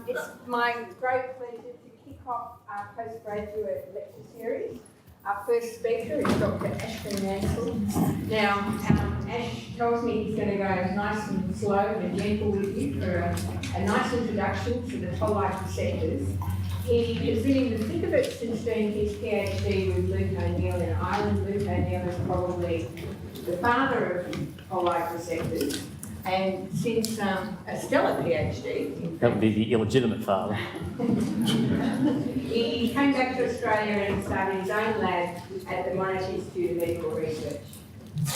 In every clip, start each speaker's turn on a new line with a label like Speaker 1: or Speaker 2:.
Speaker 1: It's my great pleasure to kick off our postgraduate lecture series. Our first speaker is Dr. Ashley Mansell. Now, Ash tells me he's going to go nice and slow and gentle with you for a nice introduction to the toll-like receptors. He has been in the thick of it since doing his PhD with Luke O'Neill in Ireland. Luke O'Neill is probably the father of toll-like receptors. And since a stellar PhD...
Speaker 2: That would be the illegitimate father.
Speaker 1: He came back to Australia and started his own lab at the Monash Institute of Medical Research.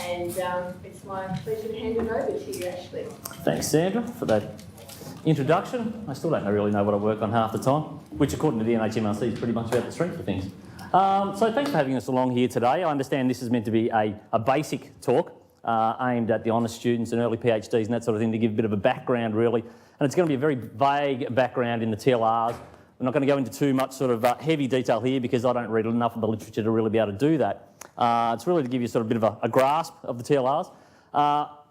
Speaker 1: And it's my pleasure to hand it over to you, Ashley.
Speaker 2: Thanks, Sandra, for that introduction. I still don't really know what I work on half the time, which according to the NHMRC is pretty much about the strength of things. So thanks for having us along here today. I understand this is meant to be a basic talk aimed at the honours students and early PhDs and that sort of thing, to give a bit of a background really. And it's going to be a very vague background in the TLRs. We're not going to go into too much sort of heavy detail here because I don't read enough of the literature to really be able to do that. It's really to give you sort of a bit of a grasp of the TLRs.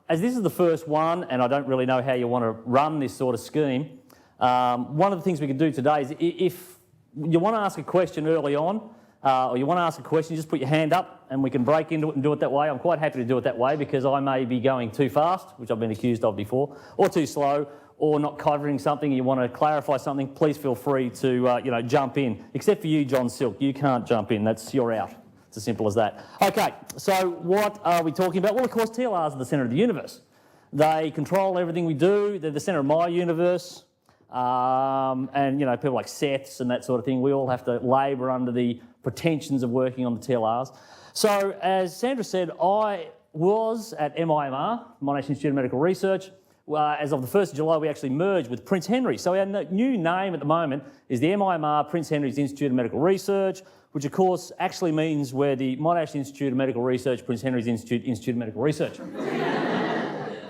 Speaker 2: As this is the first one, and I don't really know how you want to run this sort of scheme, one of the things we can do today is if you want to ask a question early on, or you want to ask a question, just put your hand up and we can break into it and do it that way. I'm quite happy to do it that way because I may be going too fast, which I've been accused of before, or too slow, or not covering something, you want to clarify something, please feel free to jump in. Except for you, John Silk, you can't jump in, you're out. It's as simple as that. Okay, so what are we talking about? Well, of course, TLRs are the centre of the universe. They control everything we do. They're the centre of my universe. And, people like Seths and that sort of thing, we all have to labour under the pretensions of working on the TLRs. So, as Sandra said, I was at MIMR, Monash Institute of Medical Research. As of the 1st of July, we actually merged with Prince Henry. So our new name at the moment is the MIMR Prince Henry's Institute of Medical Research, which of course actually means we're the Monash Institute of Medical Research, Prince Henry's Institute of Medical Research.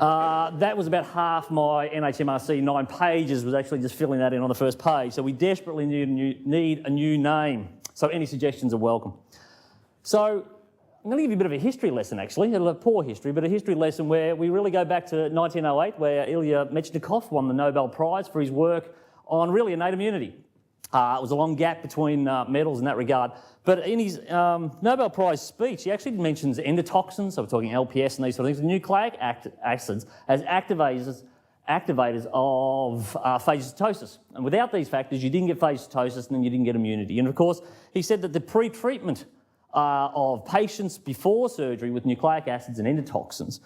Speaker 2: That was about half my NHMRC 9 pages, was actually just filling that in on the first page. So we desperately need a new name. So any suggestions are welcome. So I'm going to give you a bit of a history lesson, actually, a poor history, but a history lesson where we really go back to 1908, where Ilya Mechnikov won the Nobel Prize for his work on really innate immunity. It was a long gap between medals in that regard, but in his Nobel Prize speech, he actually mentions endotoxins, so we're talking LPS and these sort of things, nucleic acids as activators of phagocytosis. And without these factors, you didn't get phagocytosis and then you didn't get immunity. And of course, he said that the pre-treatment of patients before surgery with nucleic acids and endotoxins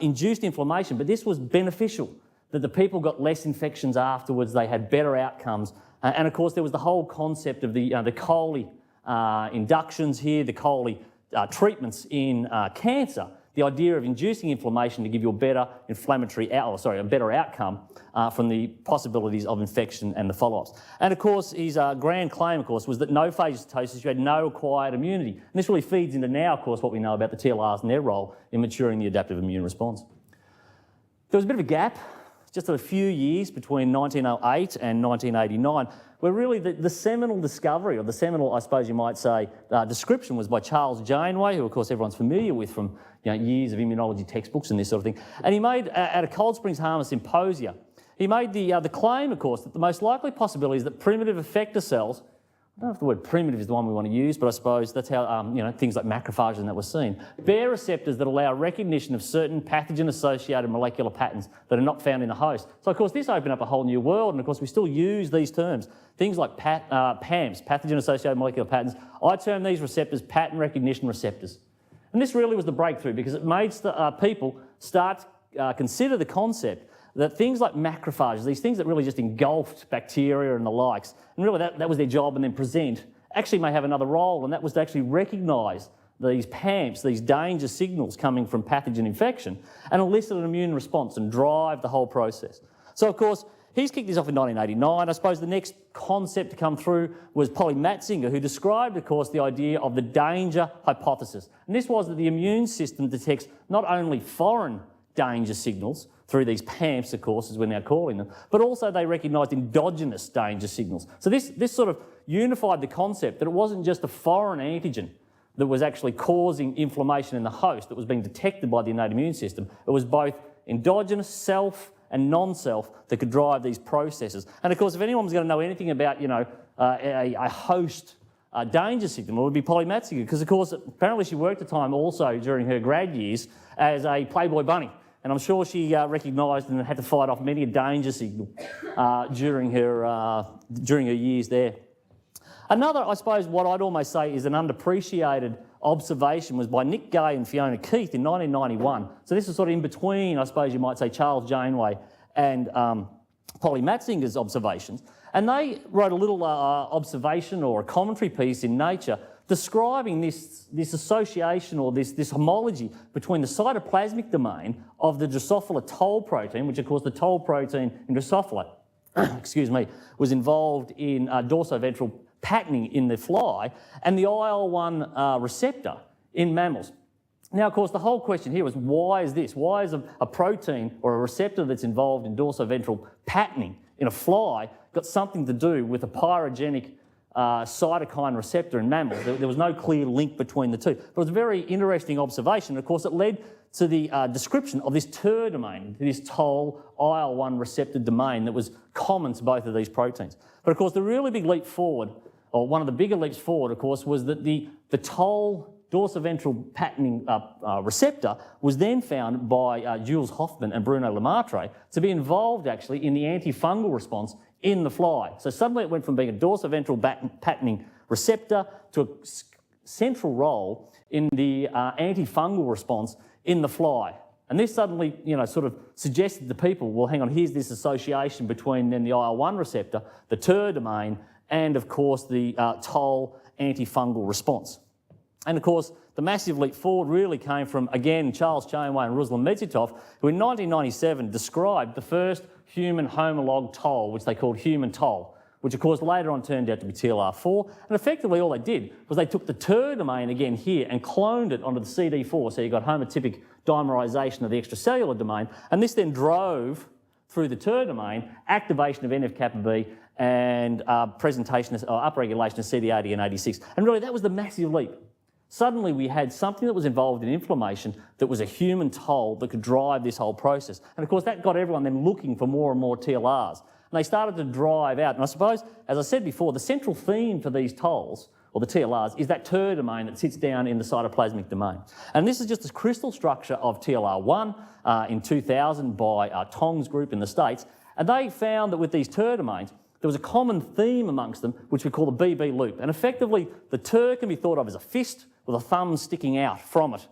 Speaker 2: induced inflammation, but this was beneficial, that the people got less infections afterwards, they had better outcomes. And of course, there was the whole concept of the Coley inductions here, the Coley treatments in cancer, the idea of inducing inflammation to give you a better a better outcome from the possibilities of infection and the follow-ups. And of course, his grand claim, of course, was that no phagocytosis, you had no acquired immunity. And this really feeds into now, of course, what we know about the TLRs and their role in maturing the adaptive immune response. There was a bit of a gap, just a few years between 1908 and 1989, where really the seminal discovery, or the seminal, I suppose you might say, description was by Charles Janeway, who of course everyone's familiar with from years of immunology textbooks and this sort of thing. And he made, at a Cold Springs Harmer symposia, he made the claim, of course, that the most likely possibility is that primitive effector cells, I don't know if the word primitive is the one we want to use, but I suppose that's how things like macrophages and that were seen, bear receptors that allow recognition of certain pathogen-associated molecular patterns that are not found in the host. So of course this opened up a whole new world, and of course we still use these terms. Things like PAMs, pathogen-associated molecular patterns. I term these receptors pattern recognition receptors. And this really was the breakthrough because it made people start consider the concept that things like macrophages, these things that really just engulfed bacteria and the likes, and really that was their job and then present, actually may have another role, and that was to actually recognise these PAMPs, these danger signals coming from pathogen infection, and elicit an immune response and drive the whole process. So of course, he's kicked this off in 1989. I suppose the next concept to come through was Polly Matzinger, who described, of course, the idea of the danger hypothesis. And this was that the immune system detects not only foreign danger signals, through these PAMPs, of course, as we're now calling them, but also they recognised endogenous danger signals. So this sort of unified the concept that it wasn't just a foreign antigen that was actually causing inflammation in the host that was being detected by the innate immune system. It was both endogenous self and non-self that could drive these processes. And of course, if anyone was going to know anything about, a host danger signal, it would be polymatsica, because of course, apparently she worked at time also during her grad years as a Playboy bunny. And I'm sure she recognised and had to fight off many a danger signal during her years there. Another, I suppose, what I'd almost say is an underappreciated observation was by Nick Gay and Fiona Keith in 1991. So this is sort of in between, I suppose you might say, Charles Janeway and Polly Matzinger's observations. And they wrote a little observation or a commentary piece in Nature describing this association or this homology between the cytoplasmic domain of the Drosophila toll protein, which of course the toll protein in Drosophila, excuse me, was involved in dorsoventral patterning in the fly, and the IL-1 receptor in mammals. Now, of course, the whole question here was, why is this? Why is a protein or a receptor that's involved in dorsoventral patterning in a fly got something to do with a pyrogenic cytokine receptor in mammals? There was no clear link between the two. But it was a very interesting observation. Of course, it led to the description of this TER domain, this toll IL-1 receptor domain that was common to both of these proteins. But of course, the really big leap forward, or one of the bigger leaps forward, of course, was that the toll dorsoventral patterning receptor was then found by Jules Hoffman and Bruno Lemaitre to be involved actually in the antifungal response in the fly. So suddenly it went from being a dorsoventral patterning receptor to a central role in the antifungal response in the fly. And this suddenly, sort of suggested to people, well, hang on, here's this association between then the IL-1 receptor, the TER domain, and of course the toll antifungal response. And of course, the massive leap forward really came from, again, Charles Janeway and Ruslan Medzitov, who in 1997 described the first human homolog toll, which they called human toll, which of course later on turned out to be TLR4. And effectively all they did was they took the TER domain again here and cloned it onto the CD4, so you got homotypic dimerization of the extracellular domain, and this then drove through the TER domain activation of NF-kappa B and presentation or upregulation of CD80 and 86. And really that was the massive leap. Suddenly we had something that was involved in inflammation that was a human toll that could drive this whole process. And of course that got everyone then looking for more and more TLRs. And they started to drive out. And I suppose, as I said before, the central theme for these tolls, or the TLRs, is that TER domain that sits down in the cytoplasmic domain. And this is just a crystal structure of TLR1 in 2000 by Tong's group in the States. And they found that with these TER domains, there was a common theme amongst them, which we call the BB loop. And effectively, the TER can be thought of as a fist with a thumb sticking out from it.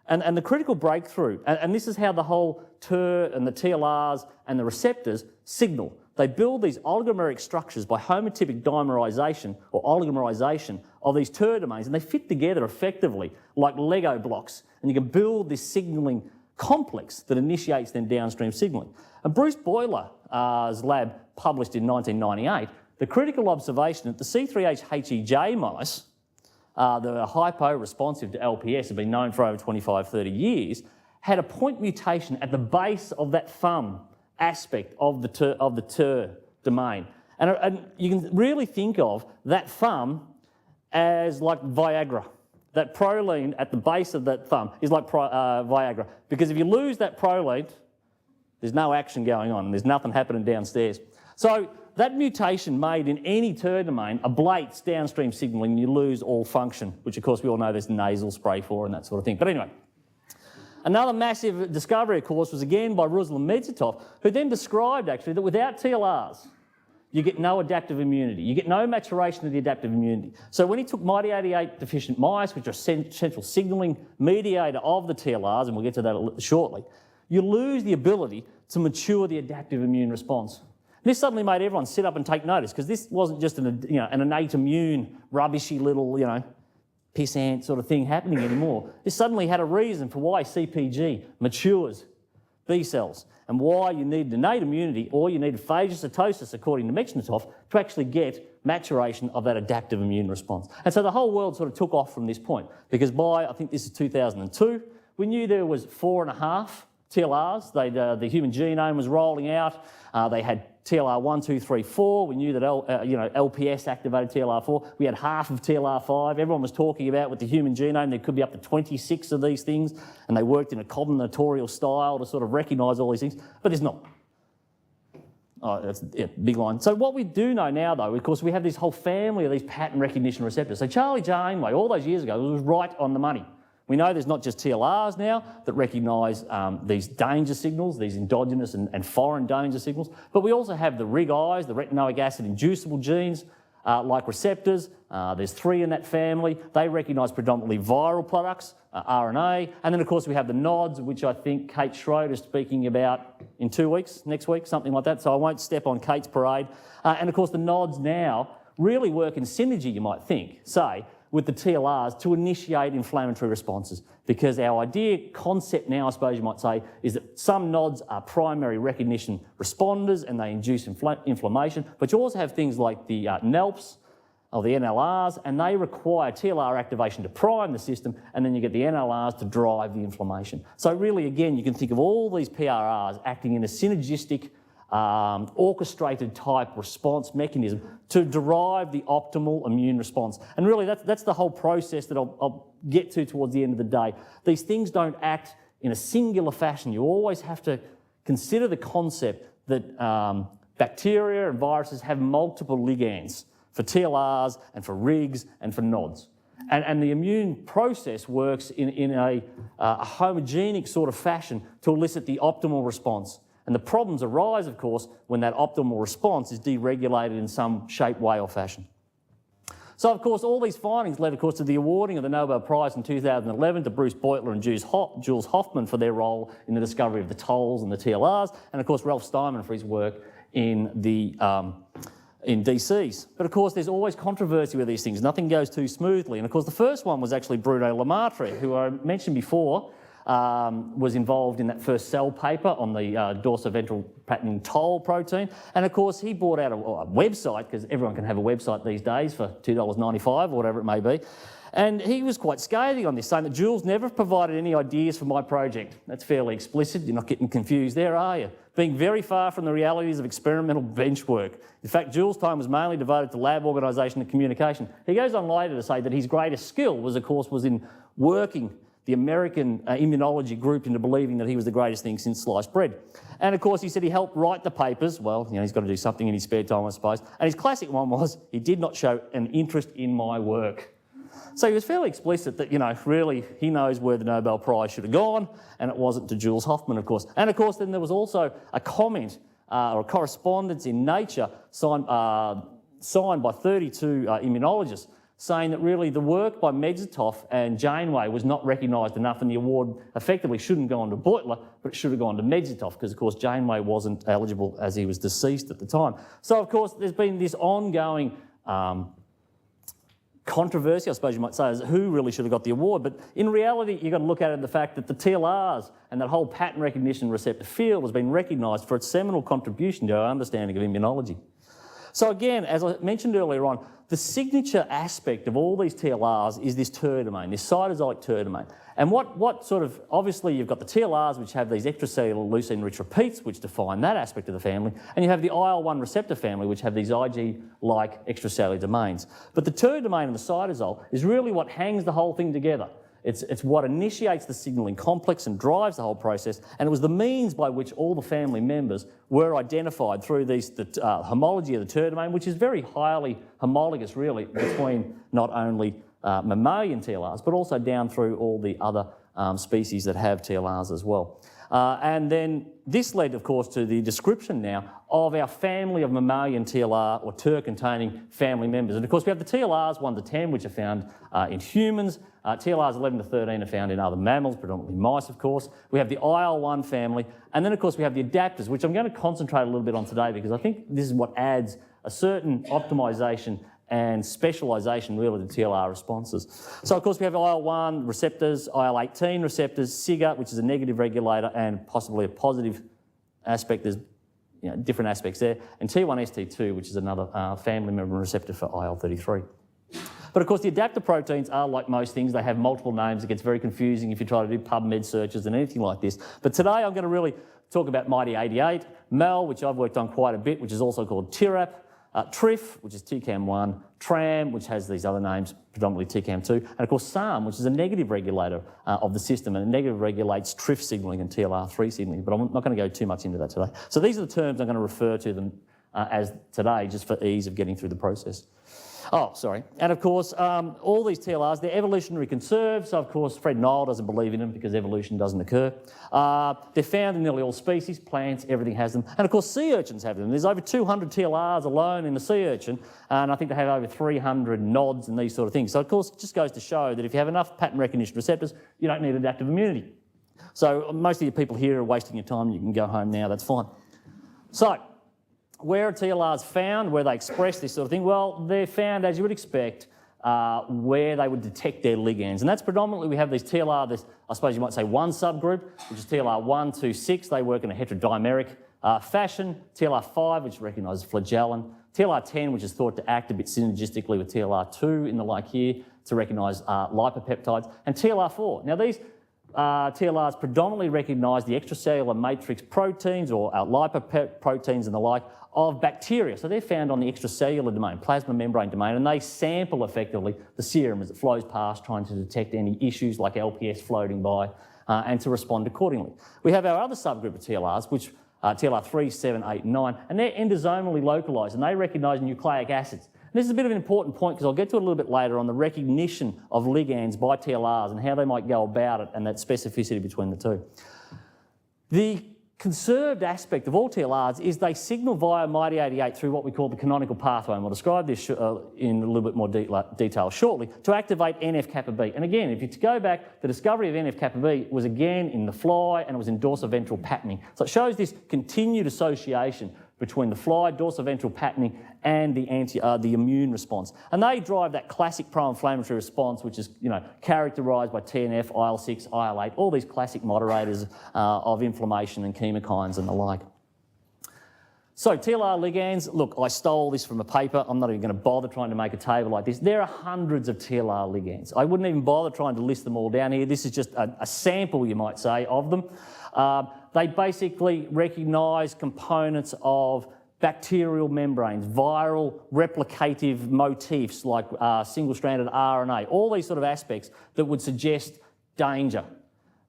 Speaker 2: And the critical breakthrough, and this is how the whole TER and the TLRs and the receptors signal. They build these oligomeric structures by homotypic dimerization or oligomerization of these TER domains, and they fit together effectively like Lego blocks. And you can build this signalling complex that initiates then downstream signalling. And Bruce Boiler's lab published in 1998 the critical observation that the C3H-HEJ mice, that are hypo-responsive to LPS, have been known for over 25, 30 years, had a point mutation at the base of that thumb aspect of the TER domain. And you can really think of that thumb as like Viagra. That proline at the base of that thumb is like Viagra. Because if you lose that proline, there's no action going on and there's nothing happening downstairs. So that mutation made in any TER domain ablates downstream signalling and you lose all function, which of course we all know there's nasal spray for and that sort of thing. But anyway, another massive discovery, of course, was again by Ruslan Medzitov, who then described actually that without TLRs, you get no adaptive immunity. You get no maturation of the adaptive immunity. So when he took MIT88 deficient mice, which are central signalling mediator of the TLRs, and we'll get to that shortly, you lose the ability to mature the adaptive immune response. This suddenly made everyone sit up and take notice, because this wasn't just an innate immune, rubbishy little, pissant sort of thing happening anymore. This suddenly had a reason for why CPG matures B cells and why you need innate immunity or you need phagocytosis, according to Mechnikov, to actually get maturation of that adaptive immune response. And so the whole world sort of took off from this point, because by, I think this is 2002, we knew there was 4.5 TLRs. The human genome was rolling out. They had TLR 1, 2, 3, 4. We knew that LPS activated TLR4. We had half of TLR5. Everyone was talking about with the human genome there could be up to 26 of these things, and they worked in a combinatorial style to sort of recognise all these things. But there's not. Oh, that's big line. So what we do know now, though, of course, we have this whole family of these pattern recognition receptors. So Charlie Janeway, all those years ago, was right on the money. We know there's not just TLRs now that recognise these danger signals, these endogenous and foreign danger signals, but we also have the RIG-Is, the retinoic acid inducible genes, like receptors. There's 3 in that family. They recognise predominantly viral products, RNA, and then of course we have the nods, which I think Kate Schroeder's speaking about in 2 weeks, next week, something like that, so I won't step on Kate's parade. And of course the nods now really work in synergy, you might think, say, with the TLRs to initiate inflammatory responses, because our idea, concept now, I suppose you might say, is that some nods are primary recognition responders and they induce inflammation, but you also have things like the NELPs or the NLRs, and they require TLR activation to prime the system, and then you get the NLRs to drive the inflammation. So really, again, you can think of all these PRRs acting in a synergistic, orchestrated type response mechanism to derive the optimal immune response. And really that's the whole process that I'll get to towards the end of the day. These things don't act in a singular fashion. You always have to consider the concept that bacteria and viruses have multiple ligands for TLRs and for RIGs and for nods. And the immune process works in a homogenic sort of fashion to elicit the optimal response. And the problems arise, of course, when that optimal response is deregulated in some shape, way or fashion. So, of course, all these findings led, of course, to the awarding of the Nobel Prize in 2011 to Bruce Beutler and Jules Hoffman for their role in the discovery of the tolls and the TLRs, and, of course, Ralph Steinman for his work in DCs. But, of course, there's always controversy with these things. Nothing goes too smoothly. And, of course, the first one was actually Bruno Lemaitre, who I mentioned before, was involved in that first Cell paper on the dorsoventral pattern toll protein. And of course, he brought out a website, because everyone can have a website these days for $2.95 or whatever it may be. And he was quite scathing on this, saying that Jules never provided any ideas for my project. That's fairly explicit. You're not getting confused there, are you? Being very far from the realities of experimental bench work. In fact, Jules' time was mainly devoted to lab organisation and communication. He goes on later to say that his greatest skill was in working the American immunology group into believing that he was the greatest thing since sliced bread. And of course, he said he helped write the papers. Well, he's got to do something in his spare time, I suppose. And his classic one was, he did not show an interest in my work. So he was fairly explicit that, really he knows where the Nobel Prize should have gone, and it wasn't to Jules Hoffman, of course. And of course, then there was also a comment or a correspondence in Nature signed by 32 immunologists, saying that really the work by Medzitov and Janeway was not recognised enough, and the award effectively shouldn't go on to Beutler, but it should have gone to Medzitov, because of course Janeway wasn't eligible as he was deceased at the time. So of course there's been this ongoing controversy, I suppose you might say, as who really should have got the award. But in reality, you've got to look at it in the fact that the TLRs and that whole pattern recognition receptor field has been recognised for its seminal contribution to our understanding of immunology. So again, as I mentioned earlier on, the signature aspect of all these TLRs is this TER domain, this cytosolic TER domain. And what sort of, obviously you've got the TLRs, which have these extracellular leucine-rich repeats, which define that aspect of the family, and you have the IL-1 receptor family, which have these Ig-like extracellular domains. But the TER domain and the cytosol is really what hangs the whole thing together. It's what initiates the signalling complex and drives the whole process, and it was the means by which all the family members were identified through the homology of the TER domain, which is very highly homologous, really, between not only mammalian TLRs, but also down through all the other species that have TLRs as well. And then this led, of course, to the description now of our family of mammalian TLR or TER-containing family members. And of course, we have the TLRs 1 to 10, which are found in humans. TLRs 11 to 13 are found in other mammals, predominantly mice, of course. We have the IL-1 family. And then, of course, we have the adapters, which I'm going to concentrate a little bit on today, because I think this is what adds a certain optimisation and specialisation really to TLR responses. So of course we have IL-1 receptors, IL-18 receptors, SIGA, which is a negative regulator, and possibly a positive aspect. There's different aspects there. And T1ST2, which is another family member receptor for IL-33. But of course the adapter proteins are like most things. They have multiple names. It gets very confusing if you try to do PubMed searches and anything like this. But today I'm going to really talk about Mighty 88, MEL, which I've worked on quite a bit, which is also called TIRAP, TRIF, which is TCAM1, Tram, which has these other names, predominantly TCAM2, and of course SARM, which is a negative regulator of the system, and it negative regulates TRIF signalling and TLR3 signalling, but I'm not going to go too much into that today. So these are the terms I'm going to refer to them as today, just for ease of getting through the process. Oh, sorry. And of course, all these TLRs, they're evolutionary conserved, so of course Fred Nile doesn't believe in them because evolution doesn't occur. They're found in nearly all species, plants, everything has them. And of course sea urchins have them. There's over 200 TLRs alone in the sea urchin, and I think they have over 300 nods and these sort of things. So of course it just goes to show that if you have enough pattern recognition receptors, you don't need adaptive immunity. So most of you people here are wasting your time, you can go home now, that's fine. So, where are TLRs found, where they express this sort of thing? Well, they're found, as you would expect, where they would detect their ligands. And that's predominantly, we have these TLR, I suppose you might say one subgroup, which is TLR 1, 2, 6. They work in a heterodimeric fashion. TLR 5, which recognises flagellin. TLR 10, which is thought to act a bit synergistically with TLR 2 in the like here to recognise lipopeptides. And TLR 4. Now these TLRs predominantly recognise the extracellular matrix proteins or lipoproteins and the like of bacteria. So they're found on the extracellular domain, plasma membrane domain, and they sample effectively the serum as it flows past, trying to detect any issues like LPS floating by and to respond accordingly. We have our other subgroup of TLRs, which TLR 3, 7, 8, and 9, and they're endosomally localised and they recognise nucleic acids. This is a bit of an important point because I'll get to it a little bit later on the recognition of ligands by TLRs and how they might go about it and that specificity between the two. The conserved aspect of all TLRs is they signal via MID88 through what we call the canonical pathway, and we'll describe this in a little bit more detail shortly, to activate NF-kappa B. And again, if you go back, the discovery of NF-kappa B was again in the fly and it was in dorsoventral patterning. So it shows this continued association between the fly, dorsoventral patterning, and the immune response. And they drive that classic pro-inflammatory response, which is characterised by TNF, IL-6, IL-8, all these classic moderators of inflammation and chemokines and the like. So TLR ligands, look, I stole this from a paper. I'm not even going to bother trying to make a table like this. There are hundreds of TLR ligands. I wouldn't even bother trying to list them all down here. This is just a sample, you might say, of them. They basically recognise components of bacterial membranes, viral replicative motifs like single-stranded RNA, all these sort of aspects that would suggest danger.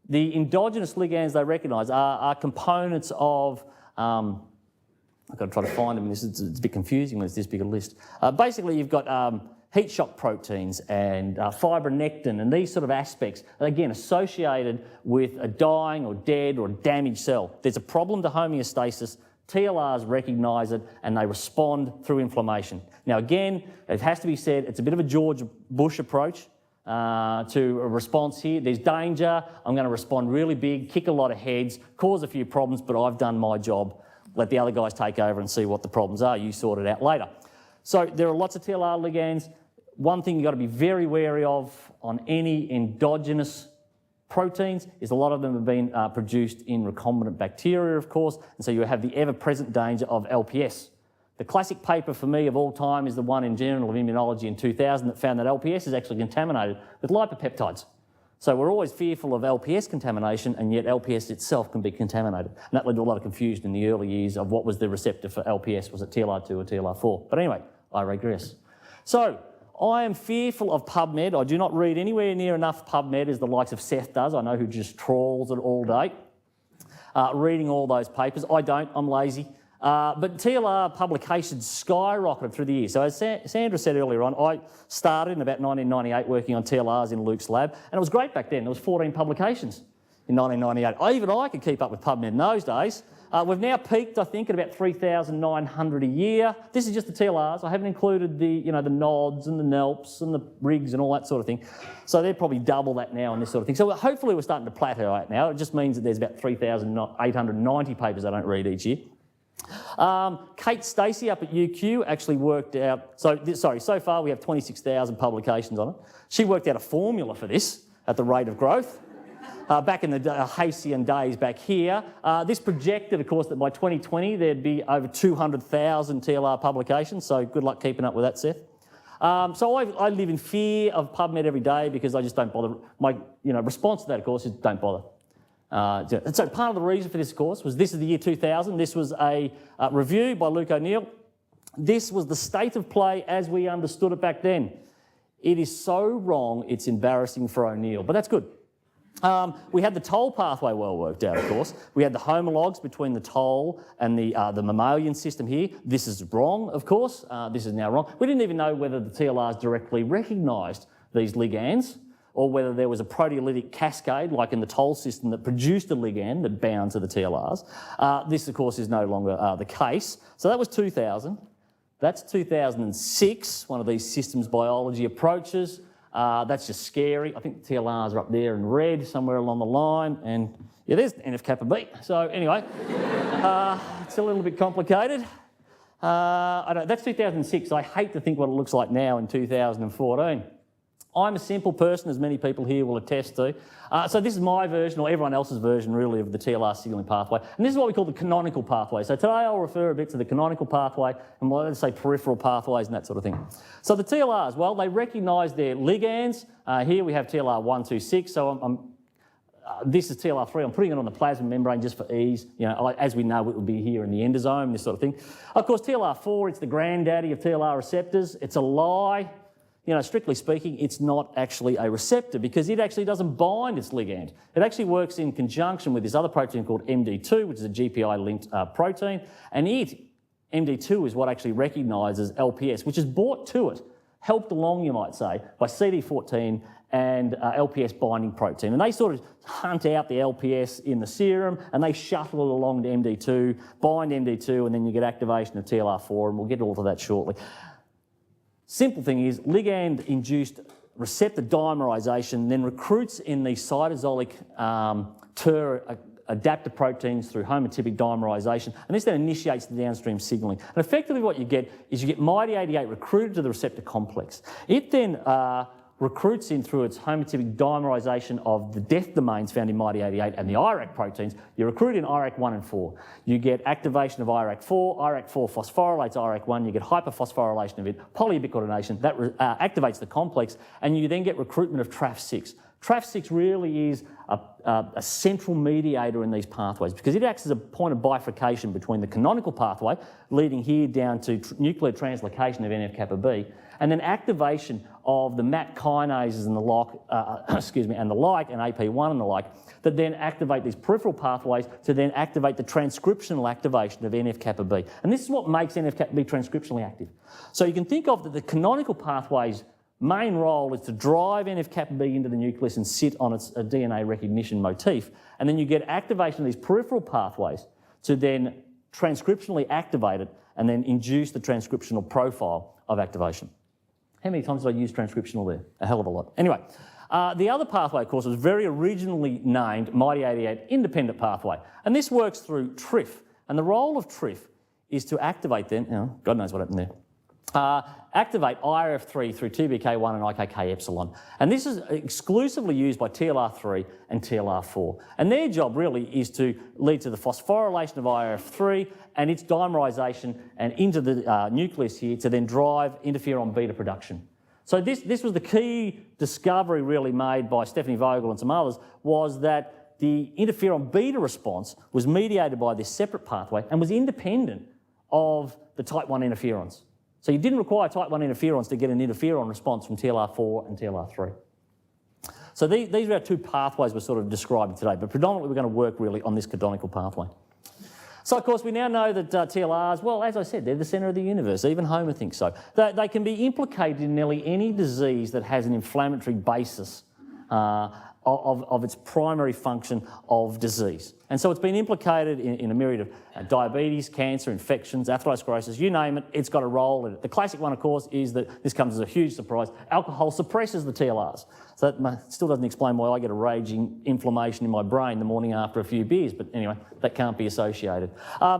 Speaker 2: The endogenous ligands they recognise are components of, I've got to try to find them, it's a bit confusing when it's this big a list. Basically you've got heat shock proteins and fibronectin and these sort of aspects, again, associated with a dying or dead or damaged cell. There's a problem to homeostasis, TLRs recognise it and they respond through inflammation. Now again, it has to be said, it's a bit of a George Bush approach to a response here. There's danger, I'm going to respond really big, kick a lot of heads, cause a few problems, but I've done my job. Let the other guys take over and see what the problems are. You sort it out later. So there are lots of TLR ligands. One thing you've got to be very wary of on any endogenous proteins is a lot of them have been produced in recombinant bacteria, of course, and so you have the ever-present danger of LPS. The classic paper for me of all time is the one in Journal of Immunology in 2000 that found that LPS is actually contaminated with lipopeptides. So we're always fearful of LPS contamination, and yet LPS itself can be contaminated. And that led to a lot of confusion in the early years of what was the receptor for LPS. Was it TLR2 or TLR4? But anyway, I regress. So I am fearful of PubMed. I do not read anywhere near enough PubMed as the likes of Seth does. I know who just trawls it all day, reading all those papers. I don't, I'm lazy. But TLR publications skyrocketed through the years. So as Sandra said earlier on, I started in about 1998 working on TLRs in Luke's lab, and it was great back then. There was 14 publications in 1998. Even I could keep up with PubMed in those days. We've now peaked, I think, at about 3,900 a year. This is just the TLRs. I haven't included the, the nods and the NELPs and the rigs and all that sort of thing. So they're probably double that now and this sort of thing. So hopefully we're starting to plateau out now. It just means that there's about 3,890 papers I don't read each year. Kate Stacey up at UQ actually worked out, so far we have 26,000 publications on it. She worked out a formula for this at the rate of growth. Back in the halcyon days back here. This projected, of course, that by 2020 there'd be over 200,000 TLR publications, so good luck keeping up with that, Seth. So I live in fear of PubMed every day because I just don't bother. My response to that, of course, is don't bother. And so part of the reason for this, of course, was this is the year 2000. This was a review by Luke O'Neill This was the state of play as we understood it back then. It is so wrong, it's embarrassing for O'Neill, but that's good. We had the toll pathway well worked out, of course. We had the homologs between the toll and the mammalian system here. This is wrong, of course. This is now wrong. We didn't even know whether the TLRs directly recognised these ligands or whether there was a proteolytic cascade, like in the toll system, that produced a ligand that bound to the TLRs. This, of course, is no longer the case. So that was 2000. That's 2006, one of these systems biology approaches. That's just scary. I think the TLRs are up there in red somewhere along the line. And yeah, there's NF-kappa B. So anyway, it's a little bit complicated. That's 2006. I hate to think what it looks like now in 2014. I'm a simple person, as many people here will attest to. So this is my version, or everyone else's version, really, of the TLR signalling pathway. And this is what we call the canonical pathway. So today I'll refer a bit to the canonical pathway and let's say peripheral pathways and that sort of thing. So the TLRs, well, they recognise their ligands. Here we have TLR 126. So this is TLR3. I'm putting it on the plasma membrane just for ease. You know, as we know, it would be here in the endosome, this sort of thing. Of course, TLR4, it's the granddaddy of TLR receptors. It's a lie. You know, strictly speaking, it's not actually a receptor because it actually doesn't bind its ligand. It actually works in conjunction with this other protein called MD2, which is a GPI-linked protein, and MD2 is what actually recognises LPS, which is brought to it, helped along, you might say, by CD14 and LPS binding protein. And they sort of hunt out the LPS in the serum and they shuttle it along to MD2, bind MD2, and then you get activation of TLR4, and we'll get all to that shortly. Simple thing is, ligand-induced receptor dimerization then recruits in the cytosolic adapter proteins through homotypic dimerization, and this then initiates the downstream signalling. And effectively what you get is you get MyD88 recruited to the receptor complex. It then recruits in through its homotypic dimerization of the death domains found in MyD88 and the IRAC proteins. You recruit in IRAC1 and 4. You get activation of IRAC4. IRAC4 phosphorylates IRAC1. You get hyperphosphorylation of it, polyubiquitination. That activates the complex, and you then get recruitment of TRAF6. TRAF6 really is a central mediator in these pathways because it acts as a point of bifurcation between the canonical pathway, leading here down to nuclear translocation of NF-kappa B, and then activation of the MAP kinases and the like, and AP1 and the like, that then activate these peripheral pathways to then activate the transcriptional activation of NF-kappa B. And this is what makes NF-kappa B transcriptionally active. So you can think of that the canonical pathway's main role is to drive NF-kappa B into the nucleus and sit on its DNA recognition motif, and then you get activation of these peripheral pathways to then transcriptionally activate it and then induce the transcriptional profile of activation. How many times did I use transcriptional there? A hell of a lot. Anyway, the other pathway, of course, was very originally named MyD88 independent pathway, and this works through TRIF, and the role of TRIF is to activate then, God knows what happened there, activate IRF3 through TBK1 and IKK epsilon. And this is exclusively used by TLR3 and TLR4. And their job really is to lead to the phosphorylation of IRF3 and its dimerization and into the nucleus here to then drive interferon beta production. So this was the key discovery really made by Stephanie Vogel and some others, was that the interferon beta response was mediated by this separate pathway and was independent of the type 1 interferons. So you didn't require type 1 interferons to get an interferon response from TLR4 and TLR3. So these are our two pathways we're sort of describing today, but predominantly we're going to work really on this canonical pathway. So of course we now know that TLRs, well, as I said, they're the centre of the universe. Even Homer thinks so. They can be implicated in nearly any disease that has an inflammatory basis of its primary function of disease. And so it's been implicated in a myriad of diabetes, cancer, infections, atherosclerosis, you name it, it's got a role in it. The classic one, of course, is that this comes as a huge surprise. Alcohol suppresses the TLRs. So that still doesn't explain why I get a raging inflammation in my brain the morning after a few beers, but anyway, that can't be associated.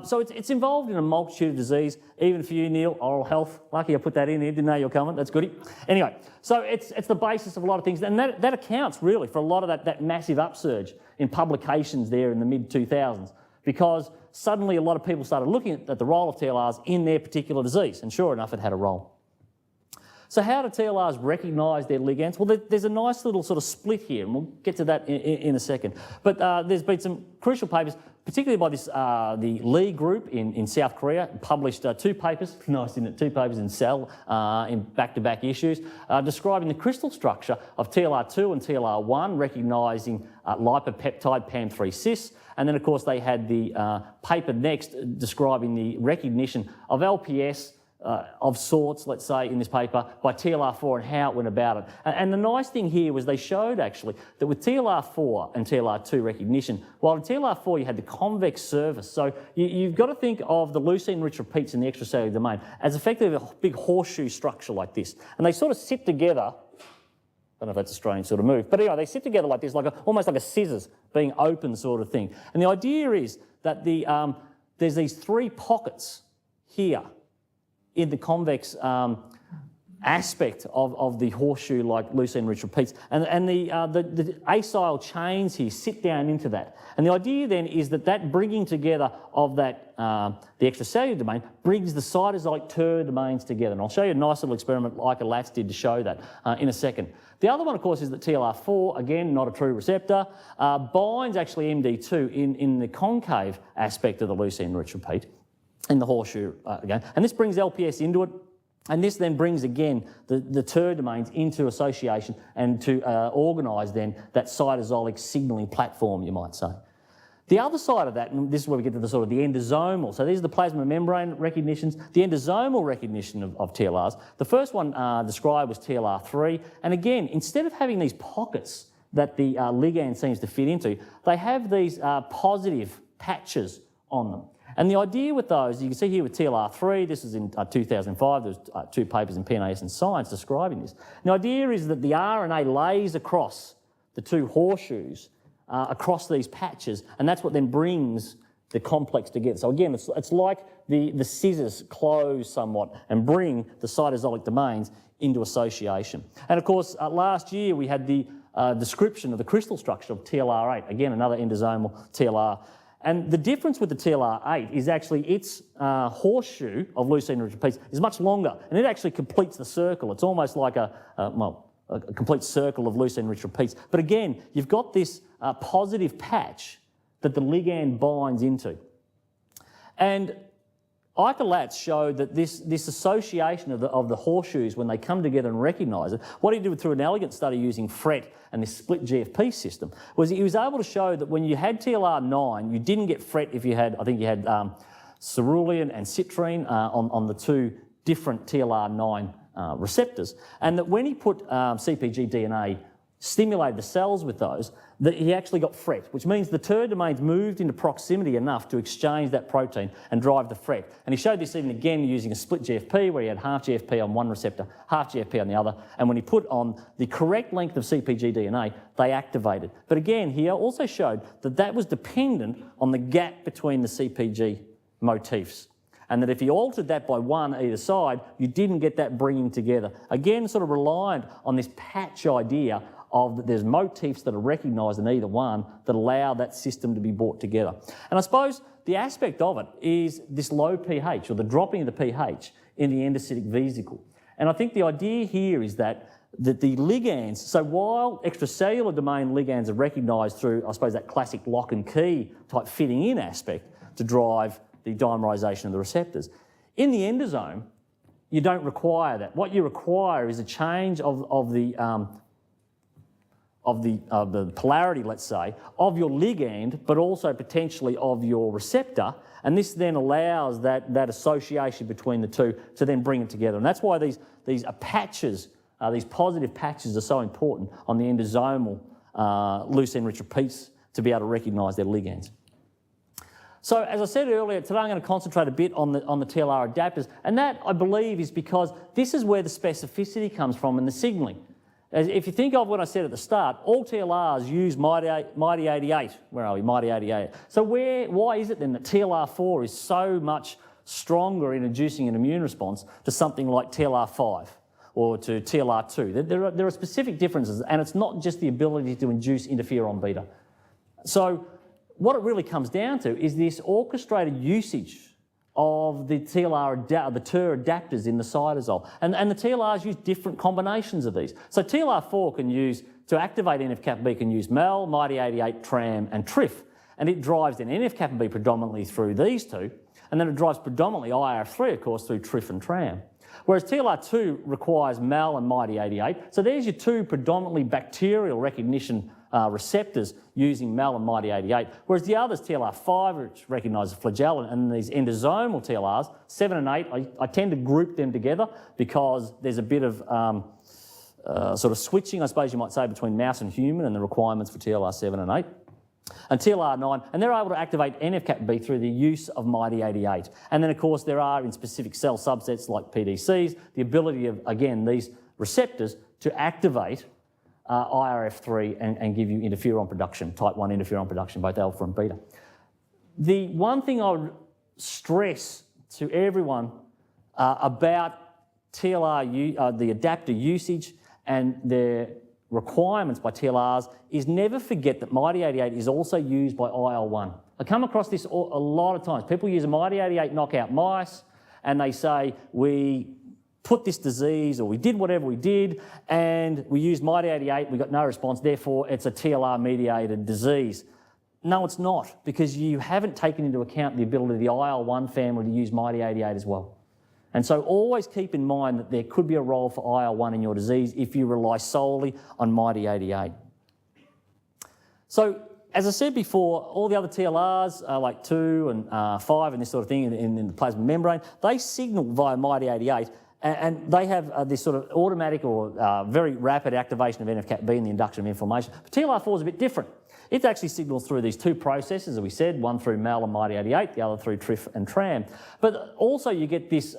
Speaker 2: So it's involved in a multitude of disease, even for you, Neil, oral health. Lucky I put that in there, didn't know you were coming, that's goody. Anyway, so it's the basis of a lot of things, and that accounts really for a lot of that massive upsurge in publications there in the mid-2000s, because suddenly a lot of people started looking at the role of TLRs in their particular disease, and sure enough, it had a role. So how do TLRs recognise their ligands? Well, there's a nice little sort of split here, and we'll get to that in a second. But there's been some crucial papers, particularly by this the Lee group in South Korea, published 2 papers, nice isn't it, 2 papers in Cell in back-to-back issues, describing the crystal structure of TLR2 and TLR1, recognising lipopeptide PAM3-cis, and then of course they had the paper next describing the recognition of LPS of sorts, let's say, in this paper by TLR4 and how it went about it. And the nice thing here was they showed actually that with TLR4 and TLR2 recognition, while in TLR4 you had the convex surface, so you've got to think of the leucine-rich repeats in the extracellular domain as effectively a big horseshoe structure like this. And they sort of sit together. I don't know if that's a strange sort of move, but anyway, they sit together like this, almost like a scissors being open sort of thing. And the idea is that there's these 3 pockets here in the convex aspect of the horseshoe like leucine-rich repeats. And the acyl chains here sit down into that. And the idea then is that bringing together of that, the extracellular domain, brings the cytosolic TER domains together. And I'll show you a nice little experiment like Eliza did to show that in a second. The other one, of course, is that TLR4, again, not a true receptor, binds actually MD2 in the concave aspect of the leucine-rich repeat, in the horseshoe again. And this brings LPS into it. And this then brings, again, the TER domains into association and to organise then that cytosolic signalling platform, you might say. The other side of that, and this is where we get to the sort of the endosomal. So these are the plasma membrane recognitions, the endosomal recognition of TLRs. The first one described was TLR3. And again, instead of having these pockets that the ligand seems to fit into, they have these positive patches on them. And the idea with those, you can see here with TLR3, this is in 2005, there's 2 papers in PNAS and Science describing this. And the idea is that the RNA lays across the 2 horseshoes, across these patches, and that's what then brings the complex together. So again, it's like the scissors close somewhat and bring the cytosolic domains into association. And of course, last year we had the description of the crystal structure of TLR8, again, another endosomal TLR. And the difference with the TLR8 is actually its horseshoe of leucine-rich repeats is much longer, and it actually completes the circle. It's almost like a complete circle of leucine-rich repeats. But again, you've got this positive patch that the ligand binds into. And Eichelats showed that this association of the horseshoes, when they come together and recognise it, what he did through an elegant study using FRET and this split GFP system, was he was able to show that when you had TLR9, you didn't get FRET if you had, I think you had cerulean and citrine on the 2 different TLR9 receptors, and that when he put CpG DNA, stimulated the cells with those, that he actually got FRET, which means the TER domains moved into proximity enough to exchange that protein and drive the FRET. And he showed this even again using a split GFP where he had half GFP on one receptor, half GFP on the other, and when he put on the correct length of CpG DNA, they activated. But again, he also showed that was dependent on the gap between the CpG motifs, and that if you altered that by 1 either side, you didn't get that bringing together. Again, sort of reliant on this patch idea of that there's motifs that are recognised in either one that allow that system to be brought together. And I suppose the aspect of it is this low pH, or the dropping of the pH in the endocytic vesicle. And I think the idea here is that the ligands, so while extracellular domain ligands are recognised through, I suppose, that classic lock and key type fitting in aspect to drive the dimerisation of the receptors, in the endosome, you don't require that. What you require is a change of the polarity, let's say, of your ligand, but also potentially of your receptor, and this then allows that association between the 2 to then bring it together. And that's why these patches, these positive patches are so important on the endosomal leucine-rich repeats to be able to recognise their ligands. So as I said earlier, today I'm going to concentrate a bit on the TLR adapters, and that, I believe, is because this is where the specificity comes from in the signalling. If you think of what I said at the start, all TLRs use MIghty88. Where are we? MIghty88. So why is it then that TLR4 is so much stronger in inducing an immune response to something like TLR5 or to TLR2? There are specific differences, and it's not just the ability to induce interferon beta. So what it really comes down to is this orchestrated usage of the TLR, the TER adapters in the cytosol. And the TLRs use different combinations of these. So TLR4 can use, to activate NF-kappa B, can use MEL, MIT88, Tram and TRIF. And it drives then NF-kappa B predominantly through these two, and then it drives predominantly IRF3, of course, through TRIF and Tram. Whereas TLR2 requires MEL and MIT88. So there's your two predominantly bacterial recognition receptors using MEL and MIT88, whereas the others, TLR5, which recognises flagellin, and these endosomal TLRs, 7 and 8, I tend to group them together because there's a bit of sort of switching, I suppose you might say, between mouse and human and the requirements for TLR7 and 8. And TLR9, and they're able to activate NF-kappa B through the use of MIT88. And then, of course, there are in specific cell subsets like PDCs, the ability of, again, these receptors to activate IRF3 and give you interferon production, type 1 interferon production, both alpha and beta. The one thing I would stress to everyone about TLR, the adapter usage and their requirements by TLRs is never forget that MIT88 is also used by IL-1. I come across this a lot of times. People use a MIT88 knockout mice and they say, we put this disease, or we did whatever we did, and we used MIT88, we got no response, therefore it's a TLR-mediated disease. No, it's not, because you haven't taken into account the ability of the IL-1 family to use MIT88 as well. And so always keep in mind that there could be a role for IL-1 in your disease if you rely solely on MIT88. So, as I said before, all the other TLRs, like 2 and 5 and this sort of thing in the plasma membrane, they signal via MIT88, and they have this sort of automatic or very rapid activation of NF-kappa B in the induction of inflammation. But TLR4 is a bit different. It actually signals through these two processes, as we said, one through MEL and MIT88, the other through TRIF and Tram. But also you get this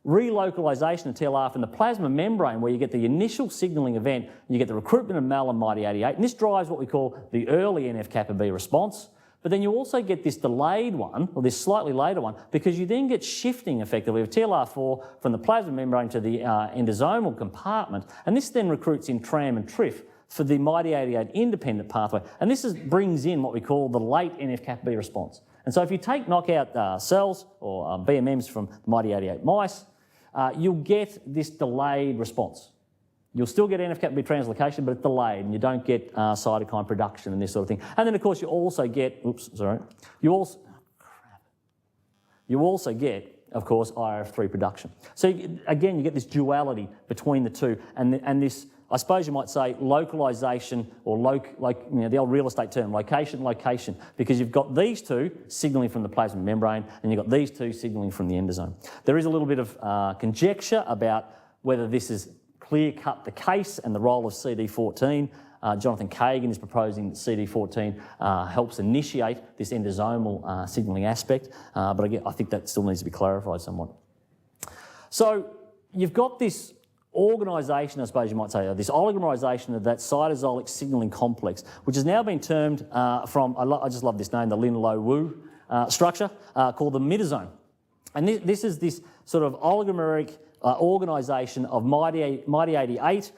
Speaker 2: relocalization of TLR from the plasma membrane, where you get the initial signalling event, you get the recruitment of MEL and MIT88, and this drives what we call the early NF-kappa B response. But then you also get this delayed one, or this slightly later one, because you then get shifting effectively of TLR4 from the plasma membrane to the endosomal compartment, and this then recruits in Tram and TRIF for the MIT88 independent pathway. And this brings in what we call the late NF-kappa B response. And so if you take knockout cells or BMMs from MIT88 mice, you'll get this delayed response. You'll still get NF-kappa B translocation, but it's delayed, and you don't get cytokine production and this sort of thing. And then, of course, you also get, you also get, of course, IRF3 production. So again, you get this duality between the two, and this, I suppose you might say, localization, or the old real estate term, location, because you've got these two signalling from the plasma membrane, and you've got these two signalling from the endosome. There is a little bit of conjecture about whether this is clear-cut the case and the role of CD14. Jonathan Kagan is proposing that CD14 helps initiate this endosomal signalling aspect, but again, I think that still needs to be clarified somewhat. So you've got this organisation, I suppose you might say, this oligomerisation of that cytosolic signalling complex, which has now been termed from, I just love this name, the Lin-Lo-Wu structure, called the midosome. And this is this sort of oligomeric organisation of MIT88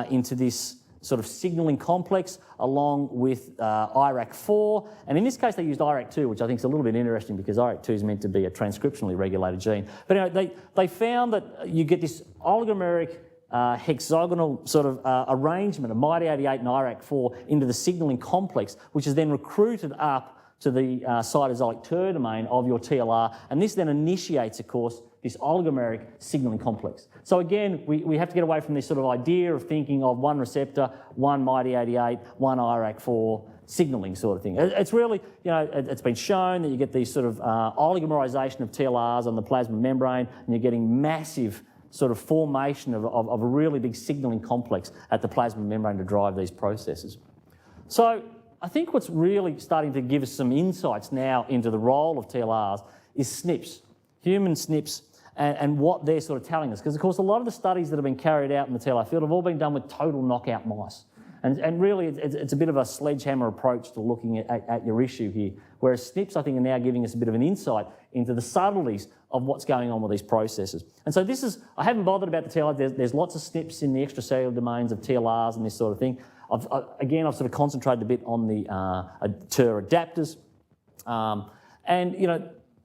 Speaker 2: into this sort of signalling complex along with IRAK4, and in this case they used IRAK2, which I think is a little bit interesting because IRAK2 is meant to be a transcriptionally regulated gene. But anyway, they found that you get this oligomeric hexagonal sort of arrangement of MIT88 and IRAK4 into the signalling complex, which is then recruited up to the cytosolic TER domain of your TLR, and this then initiates, of course, this oligomeric signalling complex. So again, we have to get away from this sort of idea of thinking of one receptor, one MIT88, one IRAK4 signalling sort of thing. It's really, it's been shown that you get these sort of oligomerization of TLRs on the plasma membrane, and you're getting massive sort of formation of a really big signalling complex at the plasma membrane to drive these processes. So I think what's really starting to give us some insights now into the role of TLRs is SNPs, human SNPs, and what they're sort of telling us. Because, of course, a lot of the studies that have been carried out in the TLR field have all been done with total knockout mice. And really, it's a bit of a sledgehammer approach to looking at your issue here, whereas SNPs, I think, are now giving us a bit of an insight into the subtleties of what's going on with these processes. And so this is, I haven't bothered about the TLR. There's lots of SNPs in the extracellular domains of TLRs and this sort of thing. I've sort of concentrated a bit on the TER adapters. And,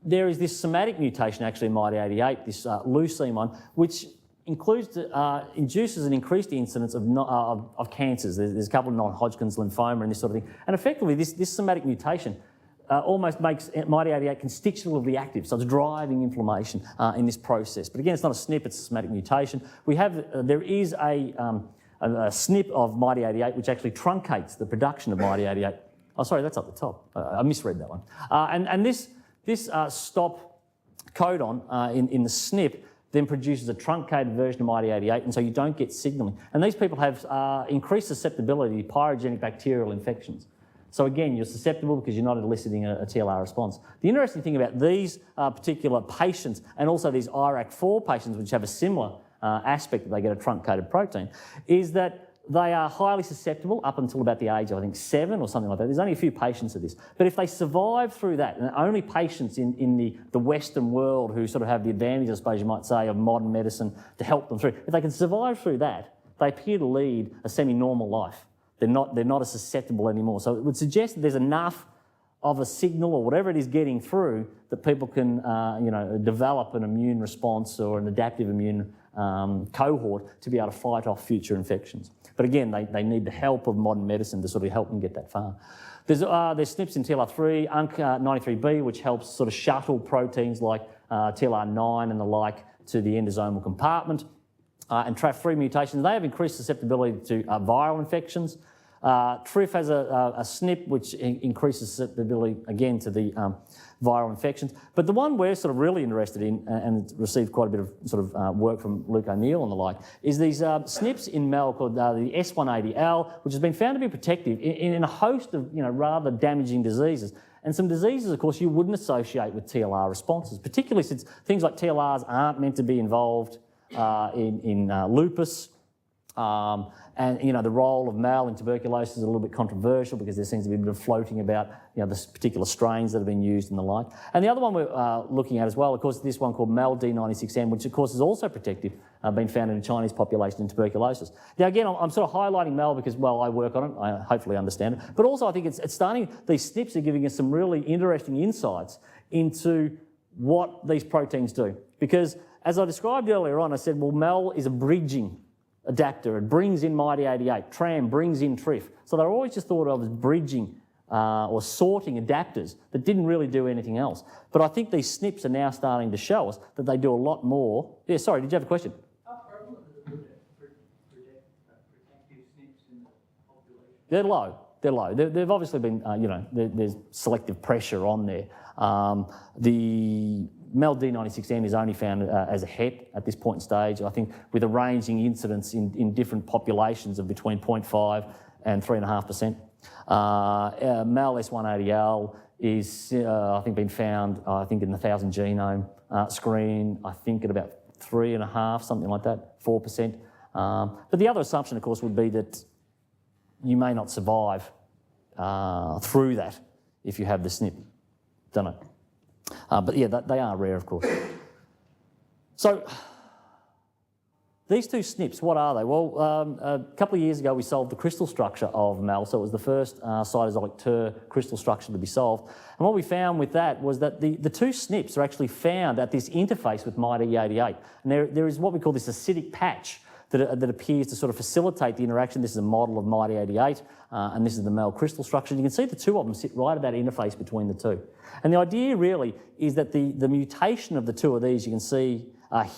Speaker 2: there is this somatic mutation actually in MYD88, this leucine one, which induces an increased incidence of cancers. There's a couple of non-Hodgkin's lymphoma and this sort of thing. And effectively, this somatic mutation almost makes MYD88 constitutively active, so it's driving inflammation in this process. But again, it's not a SNP, it's a somatic mutation. There is a SNP of MYD88 which actually truncates the production of MYD88. Oh, sorry, that's up the top. I misread that one. And this stop codon in the SNP then produces a truncated version of MYD88, and so you don't get signalling. And these people have increased susceptibility to pyrogenic bacterial infections. So again, you're susceptible because you're not eliciting a TLR response. The interesting thing about these particular patients, and also these IRAK4 patients, which have a similar aspect that they get a truncated protein, is that they are highly susceptible up until about the age of, I think, 7 or something like that. There's only a few patients of this. But if they survive through that, and only patients in the Western world who sort of have the advantage, I suppose you might say, of modern medicine to help them through, if they can survive through that, they appear to lead a semi-normal life. They're not as susceptible anymore. So it would suggest that there's enough of a signal or whatever it is getting through that people can develop an immune response or an adaptive immune cohort to be able to fight off future infections. But again, they need the help of modern medicine to sort of help them get that far. There's SNPs in TLR3, UNC93B, which helps sort of shuttle proteins like TLR9 and the like to the endosomal compartment. And TRAF3 mutations, they have increased susceptibility to viral infections. TRIF has a SNP which increases susceptibility again to the viral infections. But the one we're sort of really interested in, and it's received quite a bit of sort of work from Luke O'Neill and the like, is these SNPs in MEL called the S180L, which has been found to be protective in a host of rather damaging diseases. And some diseases, of course, you wouldn't associate with TLR responses, particularly since things like TLRs aren't meant to be involved in lupus. And the role of MEL in tuberculosis is a little bit controversial because there seems to be a bit of floating about the particular strains that have been used and the like. And the other one we're looking at as well, of course, this one called MEL D96M, which of course is also protective, been found in the Chinese population in tuberculosis. Now again, I'm sort of highlighting MEL because, well, I work on it, I hopefully understand it, but also I think it's starting, these SNPs are giving us some really interesting insights into what these proteins do. Because as I described earlier on, I said, well, MEL is a bridging adapter. It brings in MYD88. Tram brings in TRIF. So they're always just thought of as bridging or sorting adapters that didn't really do anything else. But I think these SNPs are now starting to show us that they do a lot more. Yeah, sorry, did you have a question?
Speaker 3: How prevalent is it protective SNPs in the population?
Speaker 2: They're low. They're low. They've obviously been, there's selective pressure on there. The MEL D96M is only found as a Het at this point in stage, I think, with a ranging incidence in different populations of between 0.5 and 3.5%. MEL S180L is, I think, been found, in the 1,000 genome screen, I think at about 3.5, something like that, 4%. But the other assumption, of course, would be that you may not survive through that if you have the SNP. Don't know. But yeah, they are rare, of course. So these two SNPs, what are they? Well, a couple of years ago, we solved the crystal structure of MEL, so it was the first cytosolic TER crystal structure to be solved. And what we found with that was that the two SNPs are actually found at this interface with MYD88. And there is what we call this acidic patch that appears to sort of facilitate the interaction. This is a model of MYD88, and this is the MEL crystal structure. And you can see the two of them sit right at that interface between the two. And the idea really is that the mutation of the two of these, you can see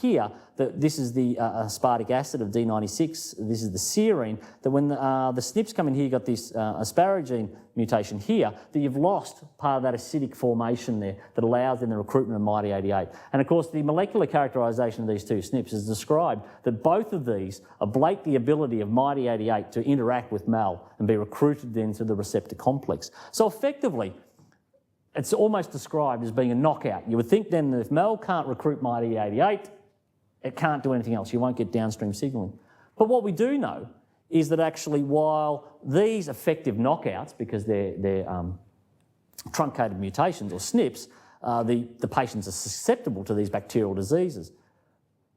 Speaker 2: here, that this is the aspartic acid of D96, this is the serine, that when the SNPs come in here, you've got this asparagine mutation here, that you've lost part of that acidic formation there that allows in the recruitment of MYD88. And of course, the molecular characterisation of these two SNPs is described that both of these ablate the ability of MYD88 to interact with MEL and be recruited into the receptor complex. So effectively, it's almost described as being a knockout. You would think then that if MEL can't recruit MYD88, it can't do anything else. You won't get downstream signalling. But what we do know is that actually while these effective knockouts, because they're truncated mutations or SNPs, the patients are susceptible to these bacterial diseases.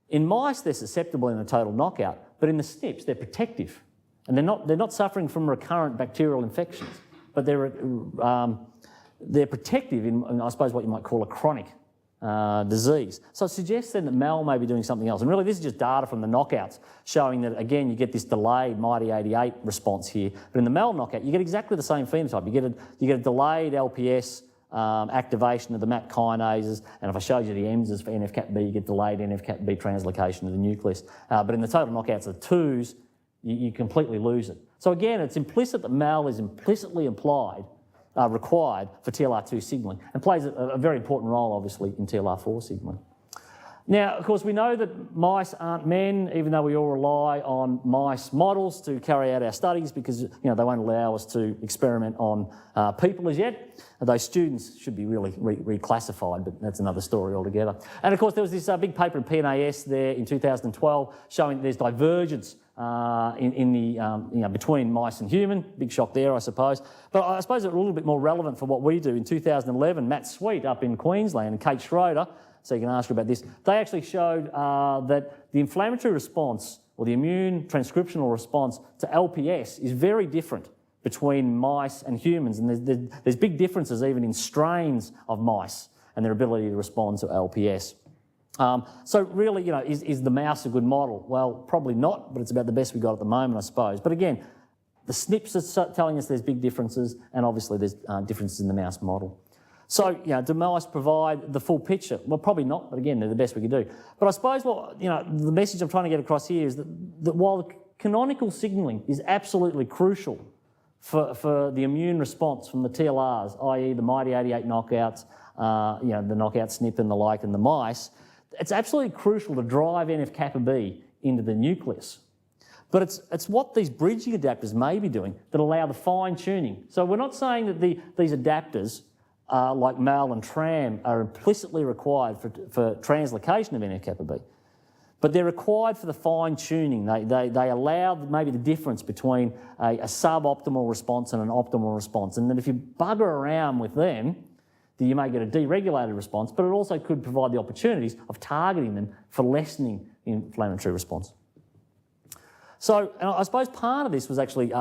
Speaker 2: In mice, they're susceptible in a total knockout, but in the SNPs, they're protective. And they're not suffering from recurrent bacterial infections, but they're protective in, I suppose, what you might call a chronic disease. So it suggests then that MEL may be doing something else. And really this is just data from the knockouts showing that, again, you get this delayed MIT88 response here. But in the MEL knockout, you get exactly the same phenotype. You get a delayed LPS activation of the MAP kinases, and if I showed you the M's for NF-κB, you get delayed NF-κB translocation of the nucleus. But in the total knockouts of the 2s, you completely lose it. So again, it's implicit that MEL is implicitly required for TLR2 signalling and plays a very important role, obviously, in TLR4 signalling. Now, of course, we know that mice aren't men, even though we all rely on mice models to carry out our studies because they won't allow us to experiment on people as yet. Those students should be really reclassified, but that's another story altogether. And of course, there was this big paper in PNAS there in 2012 showing there's divergence between mice and human. Big shock there, I suppose. But I suppose it's a little bit more relevant for what we do. In 2011, Matt Sweet up in Queensland and Kate Schroeder, so you can ask her about this, they actually showed that the inflammatory response or the immune transcriptional response to LPS is very different between mice and humans, and there's big differences even in strains of mice and their ability to respond to LPS. So really, is the mouse a good model? Well, probably not, but it's about the best we've got at the moment, I suppose. But again, the SNPs are telling us there's big differences, and obviously there's differences in the mouse model. So, do mice provide the full picture? Well, probably not, but again, they're the best we can do. But I suppose the message I'm trying to get across here is that while the canonical signalling is absolutely crucial for the immune response from the TLRs, i.e. the MIT88 knockouts, the knockout SNP and the like in the mice, it's absolutely crucial to drive NF-κB into the nucleus. But it's what these bridging adapters may be doing that allow the fine-tuning. So we're not saying that these adapters, like MEL and Tram, are implicitly required for translocation of NF-κB, but they're required for the fine-tuning. They allow maybe the difference between a suboptimal response and an optimal response. And then if you bugger around with them, then you may get a deregulated response, but it also could provide the opportunities of targeting them for lessening the inflammatory response. So, and I suppose part of this was actually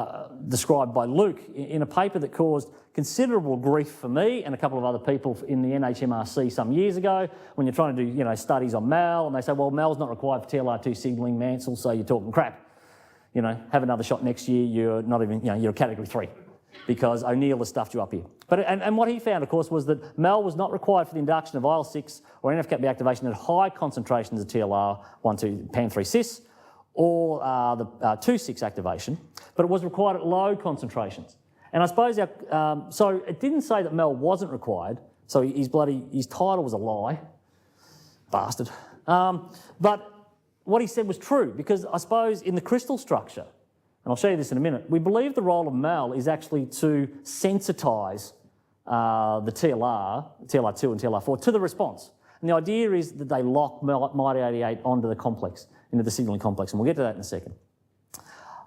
Speaker 2: described by Luke in a paper that caused considerable grief for me and a couple of other people in the NHMRC some years ago when you're trying to do studies on MEL, and they say, well, MEL's not required for TLR2 signalling, Mansell, so you're talking crap. Have another shot next year, you're not even, you're a category 3 because O'Neill has stuffed you up here. But and what he found, of course, was that MEL was not required for the induction of IL-6 or NF-κB activation at high concentrations of TLR 1,2 PAM3-cis, or the 2,6 activation, but it was required at low concentrations. And I suppose, so it didn't say that MEL wasn't required, so his title was a lie, bastard. But what he said was true, because I suppose in the crystal structure, and I'll show you this in a minute, we believe the role of MEL is actually to sensitise the TLR2 and TLR4 to the response. And the idea is that they lock MIT88 onto the complex, into the signalling complex, and we'll get to that in a second.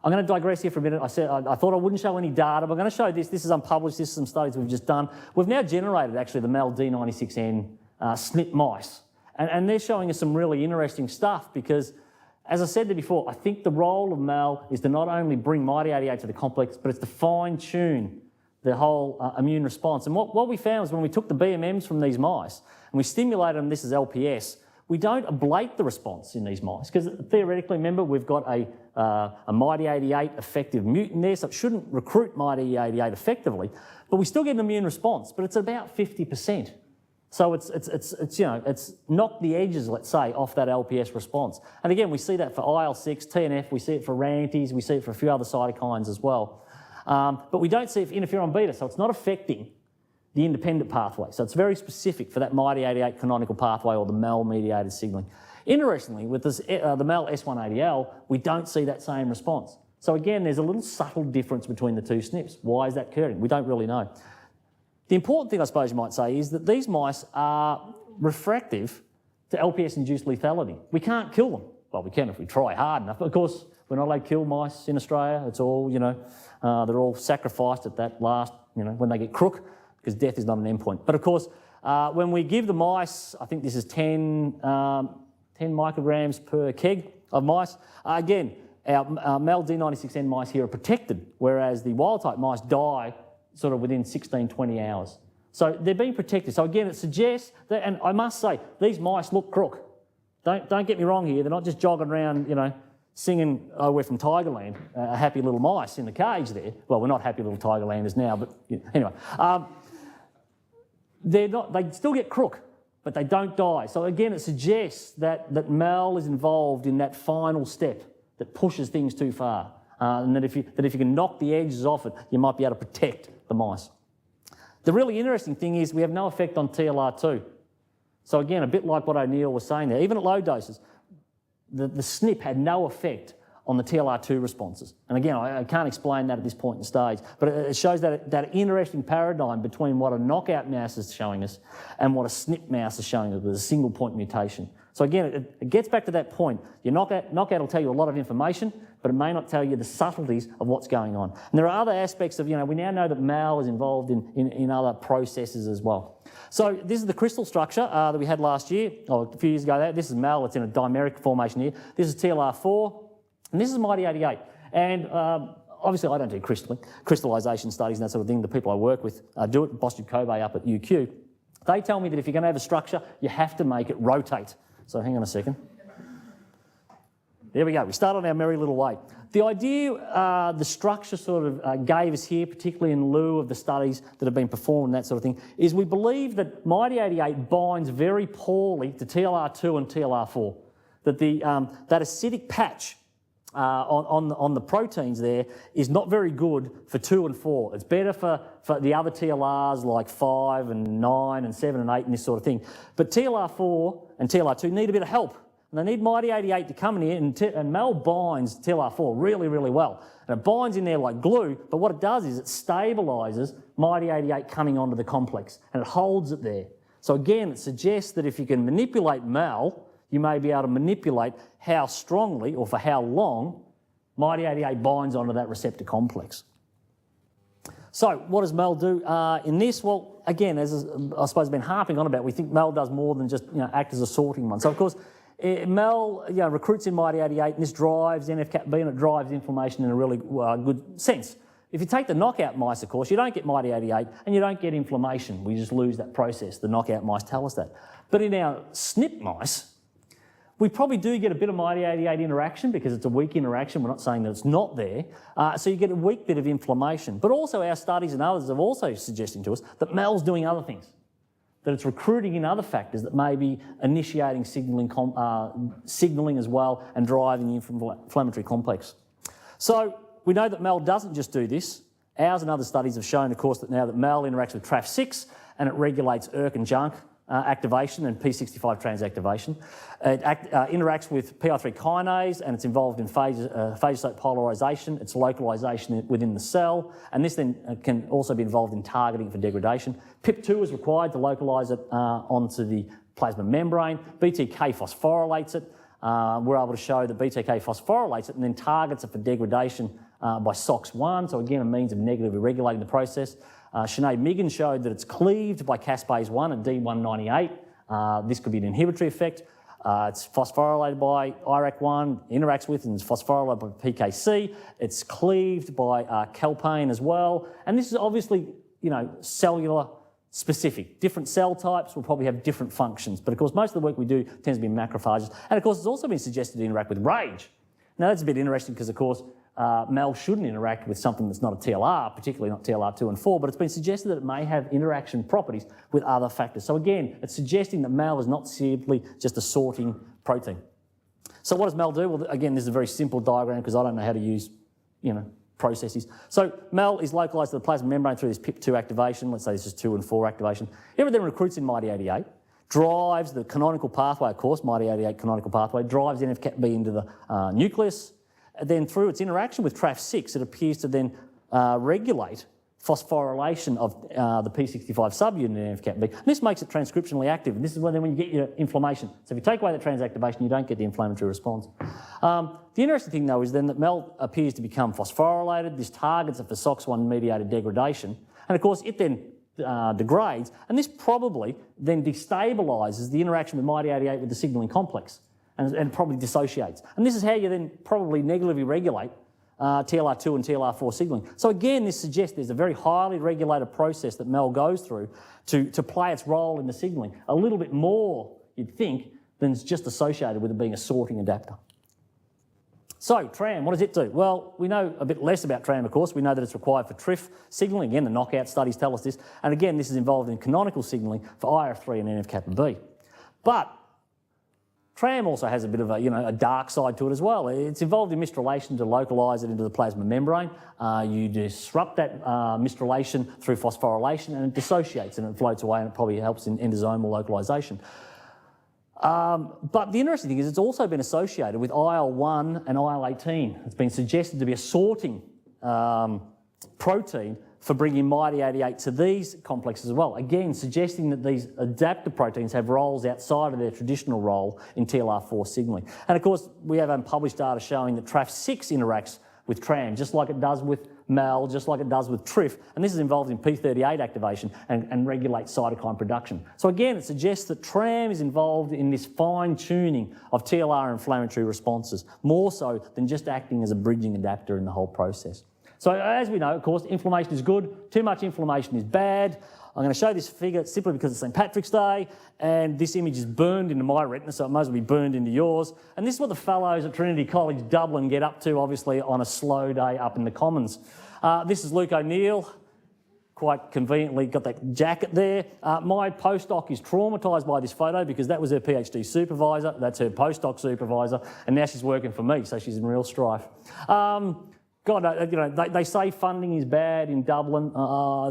Speaker 2: I'm going to digress here for a minute. I thought I wouldn't show any data, but I'm going to show this. This is unpublished. This is some studies we've just done. We've now generated, actually, the MEL D96N SNP mice, and they're showing us some really interesting stuff because, as I said there before, I think the role of MEL is to not only bring MIT88 to the complex, but it's to fine-tune the whole immune response. And what we found was when we took the BMMs from these mice and we stimulated them, this is LPS, we don't ablate the response in these mice because theoretically, remember, we've got a MIT88 effective mutant there, so it shouldn't recruit MIT88 effectively, but we still get an immune response, but it's about 50%. So it's knocked the edges, let's say, off that LPS response. And again, we see that for IL-6, TNF, we see it for RANTES, we see it for a few other cytokines as well. But we don't see it for interferon beta, so it's not affecting the independent pathway. So it's very specific for that MIT88 canonical pathway or the MEL-mediated signalling. Interestingly, with this, the MEL S180L, we don't see that same response. So again, there's a little subtle difference between the two SNPs. Why is that occurring? We don't really know. The important thing, I suppose you might say, is that these mice are refractive to LPS-induced lethality. We can't kill them. Well, we can if we try hard enough, but of course, we're not allowed to kill mice in Australia. It's all, they're all sacrificed at that last, when they get crook, because death is not an endpoint. But of course, when we give the mice, I think this is 10 micrograms per keg of mice, again, our MEL D96N mice here are protected, whereas the wild-type mice die sort of within 16, 20 hours So they're being protected. So again, it suggests that, and I must say, these mice look crook. Don't get me wrong here. They're not just jogging around, singing "Oh, we're from Tigerland," happy little mice in the cage there. Well, we're not happy little Tigerlanders now, but anyway. They still get crook, but they don't die. So again, it suggests that Mal is involved in that final step that pushes things too far. And that if you can knock the edges off it, you might be able to protect the mice. The really interesting thing is we have no effect on TLR2. So again, a bit like what O'Neill was saying there, even at low doses, the SNP had no effect on the TLR2 responses. And again, I can't explain that at this point in stage, but it shows that interesting paradigm between what a knockout mouse is showing us and what a SNP mouse is showing us with a single point mutation. So again, it gets back to that point. Your knockout will tell you a lot of information, but it may not tell you the subtleties of what's going on. And there are other aspects of, we now know that Mal is involved in other processes as well. So this is the crystal structure that we had last year, or a few years ago. This is Mal, it's in a dimeric formation here. This is TLR4, and this is MIT88. And obviously I don't do crystallization studies and that sort of thing. The people I work with do it, Boston Kobe up at UQ. They tell me that if you're going to have a structure, you have to make it rotate. So hang on a second. There we go. We start on our merry little way. The idea the structure sort of gave us here, particularly in lieu of the studies that have been performed and that sort of thing, is we believe that MIT88 binds very poorly to TLR2 and TLR4. That that acidic patch on the proteins there is not very good for 2 and 4. It's better for the other TLRs like 5 and 9 and 7 and 8 and this sort of thing. But TLR4 and TLR2 need a bit of help. And they need MIT88 to come in here, and Mal binds TLR4 really, really well. And it binds in there like glue, but what it does is it stabilises MIT88 coming onto the complex, and it holds it there. So again, it suggests that if you can manipulate Mal, you may be able to manipulate how strongly or for how long MIT88 binds onto that receptor complex. So what does Mal do in this? Well, again, as I suppose I've been harping on about, we think Mal does more than just act as a sorting one. So of course, Mal recruits in MIT88, and this drives NF-κB and it drives inflammation in a really good sense. If you take the knockout mice, of course, you don't get MIT88 and you don't get inflammation. We just lose that process. The knockout mice tell us that. But in our SNP mice, we probably do get a bit of MIT88 interaction because it's a weak interaction. We're not saying that it's not there. So you get a weak bit of inflammation. But also our studies and others have also suggesting to us that Mal's doing other things, that it's recruiting in other factors that may be initiating signalling as well and driving the inflammatory complex. So we know that Mal doesn't just do this. Ours and other studies have shown, of course, that now that Mal interacts with TRAF6 and it regulates ERK and JNK activation and P65 transactivation. It interacts with PI3 kinase and it's involved in phagocyte polarisation, its localisation within the cell, and this then can also be involved in targeting for degradation. PIP2 is required to localise it onto the plasma membrane. BTK phosphorylates it. We're able to show that BTK phosphorylates it and then targets it for degradation by SOX1, so again a means of negatively regulating the process. Sinead Miggin showed that it's cleaved by caspase-1 at D198. This could be an inhibitory effect. It's phosphorylated by IRAK1, interacts with and is phosphorylated by PKC. It's cleaved by calpain as well. And this is obviously, cellular specific. Different cell types will probably have different functions. But of course, most of the work we do tends to be in macrophages. And of course, it's also been suggested to interact with RAGE. Now that's a bit interesting because of course, Mal shouldn't interact with something that's not a TLR, particularly not TLR2 and 4, but it's been suggested that it may have interaction properties with other factors. So again, it's suggesting that Mal is not simply just a sorting protein. So what does Mal do? Well, again, this is a very simple diagram because I don't know how to use, processes. So Mal is localised to the plasma membrane through this PIP2 activation. Let's say this is 2 and 4 activation. It then recruits in MIT88, drives the canonical pathway, of course, MIT88 canonical pathway, drives NF-κB into the nucleus. Then through its interaction with TRAF6, it appears to then regulate phosphorylation of the P65 subunit in NF-κB. And this makes it transcriptionally active, and this is when you get your inflammation. So if you take away the transactivation, you don't get the inflammatory response. The interesting thing, though, is then that Mal appears to become phosphorylated. This targets it for SOX1-mediated degradation. And of course, it then degrades, and this probably then destabilises the interaction with MIT88 with the signalling complex. And probably dissociates. And this is how you then probably negatively regulate TLR2 and TLR4 signalling. So again, this suggests there's a very highly regulated process that MEL goes through to play its role in the signalling. A little bit more, you'd think, than is just associated with it being a sorting adapter. So, Tram, what does it do? Well, we know a bit less about Tram, of course. We know that it's required for TRIF signalling. Again, the knockout studies tell us this. And again, this is involved in canonical signalling for IF3 and NF-kappa B. But Tram also has a bit of a dark side to it as well. It's involved in mistrylation to localise it into the plasma membrane. You disrupt that mistrylation through phosphorylation and it dissociates and it floats away and it probably helps in endosomal localisation. But the interesting thing is it's also been associated with IL-1 and IL-18. It's been suggested to be a sorting protein for bringing MyD88 to these complexes as well. Again, suggesting that these adaptive proteins have roles outside of their traditional role in TLR4 signalling. And of course, we have unpublished data showing that TRAF6 interacts with Tram, just like it does with MEL, just like it does with TRIF, and this is involved in P38 activation and regulates cytokine production. So again, it suggests that Tram is involved in this fine-tuning of TLR inflammatory responses, more so than just acting as a bridging adapter in the whole process. So as we know, of course, inflammation is good, too much inflammation is bad. I'm going to show this figure simply because it's St. Patrick's Day, and this image is burned into my retina, so it might as well be burned into yours. And this is what the fellows at Trinity College Dublin get up to, obviously, on a slow day up in the Commons. This is Luke O'Neill, quite conveniently got that jacket there. My postdoc is traumatised by this photo because that was her PhD supervisor, that's her postdoc supervisor, and now she's working for me, so she's in real strife. God, they say funding is bad in Dublin.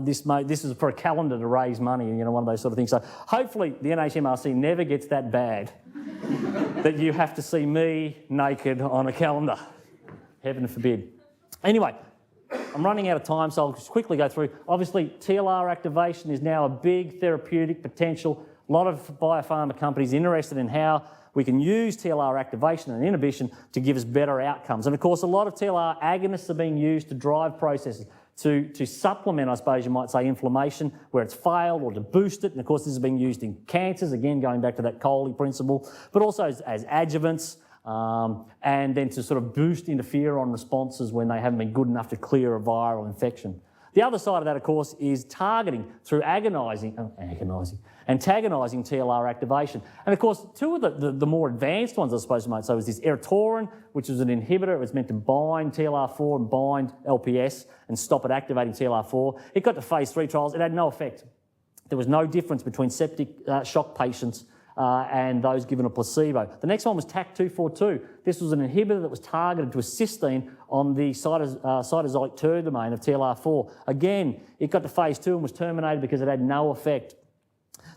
Speaker 2: This is for a calendar to raise money, one of those sort of things. So hopefully the NHMRC never gets that bad that you have to see me naked on a calendar. Heaven forbid. Anyway, I'm running out of time, so I'll just quickly go through. Obviously, TLR activation is now a big therapeutic potential. A lot of biopharma companies interested in how we can use TLR activation and inhibition to give us better outcomes. And of course, a lot of TLR agonists are being used to drive processes, to supplement, I suppose you might say, inflammation where it's failed or to boost it. And of course, this is being used in cancers, again, going back to that Coley principle, but also as adjuvants, and then to sort of boost interferon responses when they haven't been good enough to clear a viral infection. The other side of that, of course, is targeting through antagonising TLR activation. And of course, two of the more advanced ones, I suppose you might say, was this eritorin, which was an inhibitor. It was meant to bind TLR4 and bind LPS and stop it activating TLR4. It got to phase 3 trials. It had no effect. There was no difference between septic shock patients and those given a placebo. The next one was TAC242. This was an inhibitor that was targeted to a cysteine on the cytosolic TER domain of TLR4. Again, it got to phase 2 and was terminated because it had no effect.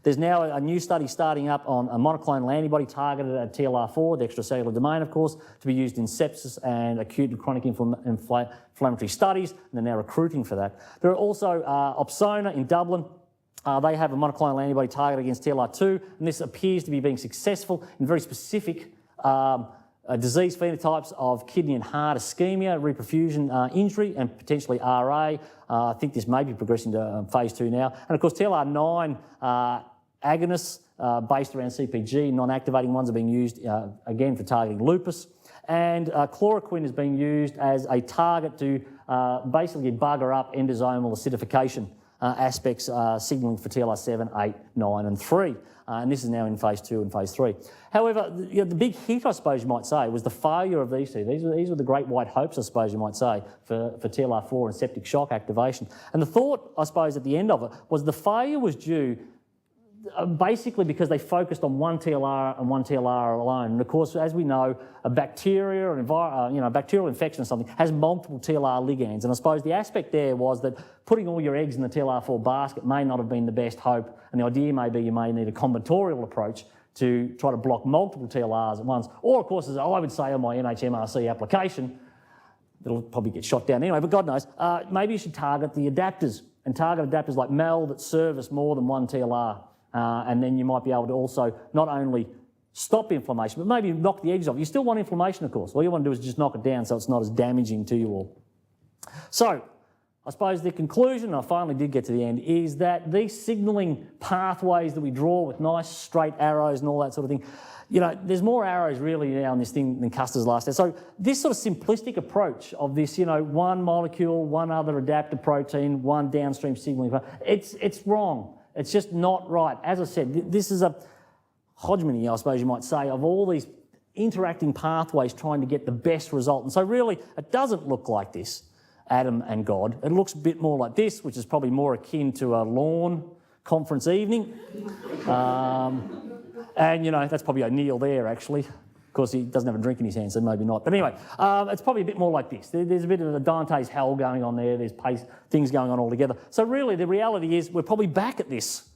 Speaker 2: There's now a new study starting up on a monoclonal antibody targeted at TLR4, the extracellular domain, of course, to be used in sepsis and acute and chronic inflammatory studies, and they're now recruiting for that. There are also Opsona in Dublin. They have a monoclonal antibody targeted against TLR2, and this appears to be being successful in very specific disease phenotypes of kidney and heart ischemia, reperfusion injury, and potentially RA. I think this may be progressing to phase 2 now. And of course, TLR9 agonists based around CPG, non-activating ones, are being used again for targeting lupus. And chloroquine is being used as a target to basically bugger up endosomal acidification aspects signalling for TLR7, 8, 9 and 3. And this is now in phase 2 and phase 3. However, the big hit, I suppose you might say, was the failure of these two. These were the great white hopes, I suppose you might say, for TLR4 and septic shock activation. And the thought, I suppose, at the end of it was the failure was due basically because they focused on one TLR and one TLR alone. And of course, as we know, a bacteria or bacterial infection or something has multiple TLR ligands. And I suppose the aspect there was that putting all your eggs in the TLR4 basket may not have been the best hope. And the idea may be you may need a combinatorial approach to try to block multiple TLRs at once. Or, of course, as I would say on my NHMRC application, it'll probably get shot down anyway, but God knows, maybe you should target the adapters and target adapters like MEL that service more than one TLR. And then you might be able to also not only stop inflammation, but maybe knock the edges off. You still want inflammation, of course. All you want to do is just knock it down so it's not as damaging to you all. So, I suppose the conclusion, I finally did get to the end, is that these signalling pathways that we draw with nice straight arrows and all that sort of thing, you know, there's more arrows really now in this thing than Custer's last test. So this sort of simplistic approach of this, you know, one molecule, one other adapted protein, one downstream signaling, it's wrong. It's just not right. As I said, this is a hodgepodge, I suppose you might say, of all these interacting pathways trying to get the best result. And so really, it doesn't look like this, Adam and God. It looks a bit more like this, which is probably more akin to a lawn conference evening. And, you know, that's probably O'Neill there, actually. Of course, he doesn't have a drink in his hand, so maybe not. But anyway, it's probably a bit more like this. There's a bit of a Dante's hell going on there. There's things going on all together. So really, the reality is we're probably back at this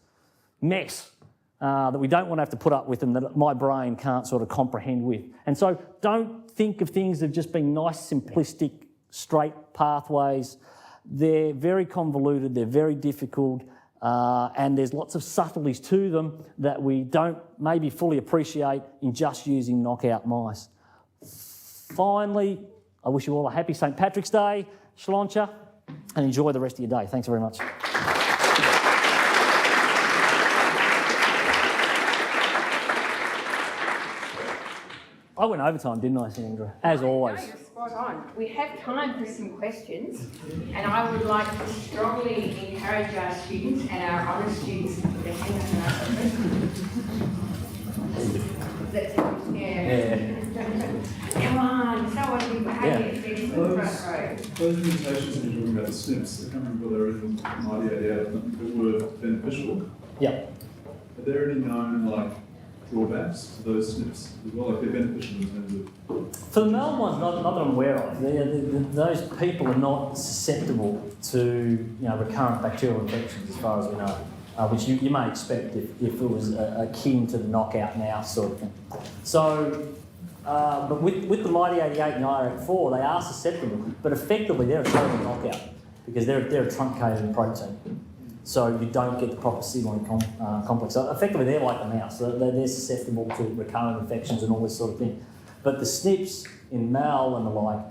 Speaker 2: mess that we don't want to have to put up with and that my brain can't sort of comprehend with. And so don't think of things as just being nice, simplistic, straight pathways. They're very convoluted. They're very difficult. And there's lots of subtleties to them that we don't maybe fully appreciate in just using knockout mice. Finally, I wish you all a happy St. Patrick's Day, Shloncha, and enjoy the rest of your day. Thanks very much. I went overtime, didn't I, Sandra? As always.
Speaker 1: No, you're spot on. We have time for some questions, and I would like to strongly encourage our students and our honours students to put their hands up and ask questions. That sounds, yeah. Come on, so what do you behave in the front row?
Speaker 4: Those mutations that you're talking about, the SNPs, I can't remember whether there was 98 out of them that were beneficial.
Speaker 2: Yep.
Speaker 4: Are there any known, like, drawbacks to those SNPs as well? Like, they're beneficial in terms of...
Speaker 2: For the Melbourne ones, not that I'm aware of. Those people are not susceptible to, you know, recurrent bacterial infections, as far as we know, which you may expect if it was akin to the knockout mouse sort of thing. So, but with the Mighty 88 and the IRAC4, they are susceptible, but effectively they're a total knockout because they're a truncated protein. So you don't get the proper signaling complex. So effectively, they're like the mouse. So they're susceptible to recurrent infections and all this sort of thing. But the SNPs in Mal and the like,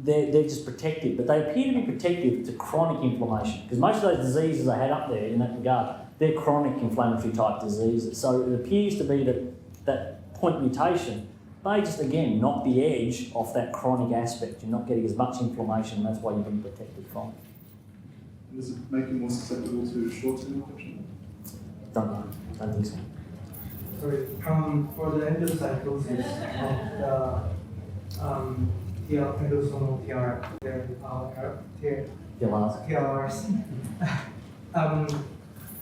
Speaker 2: they're just protective. But they appear to be protective to chronic inflammation. Because most of those diseases I had up there in that regard, they're chronic inflammatory type diseases. So it appears to be that point mutation may just, again, knock the edge off that chronic aspect. You're not getting as much inflammation, and that's why you've been protected from it.
Speaker 4: Does it make you more susceptible to short-term infection?
Speaker 2: Don't think so.
Speaker 5: Sorry, for the endocytosis of the endosomal TLRs,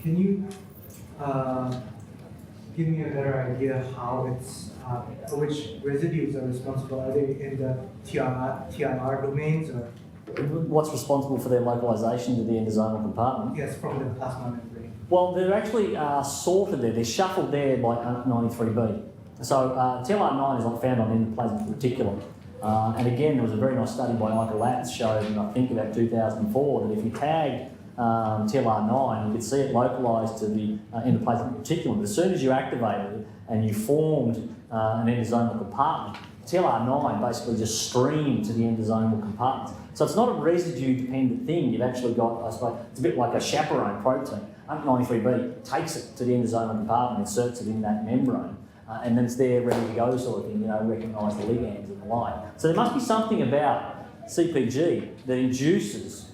Speaker 5: can you give me a better idea how it's, which residues are responsible? Are they in the TLR domains or?
Speaker 2: What's responsible for their localisation to the endosomal compartment?
Speaker 5: Yes, from the plasma membrane.
Speaker 2: Well, they're actually sorted there. They're shuffled there by 93B. So TLR9 is not found on endoplasmic reticulum. And again, there was a very nice study by Michael Latz showed, I think about 2004, that if you tagged TLR9, you could see it localised to the endoplasmic reticulum. But as soon as you activated it and you formed an endosomal compartment, TLR9 basically just streamed to the endosomal compartment. So it's not a residue-dependent thing. You've actually got, I suppose, it's a bit like a chaperone protein. 93B takes it to the endosomal compartment, inserts it in that membrane, and then it's there ready to go sort of thing, you know, recognise the ligands and the like. So there must be something about CPG that induces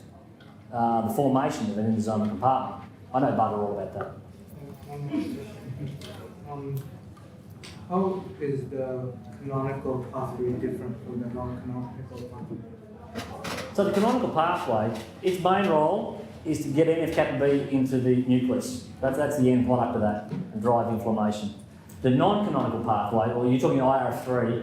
Speaker 2: the formation of an endosomal compartment. I know bugger all about that.
Speaker 5: How is the canonical pathway different from the non-canonical pathway?
Speaker 2: So the canonical pathway, its main role is to get NF-kappa B into the nucleus. That's the end product of that, and drive inflammation. The non-canonical pathway, or you're talking IRF3,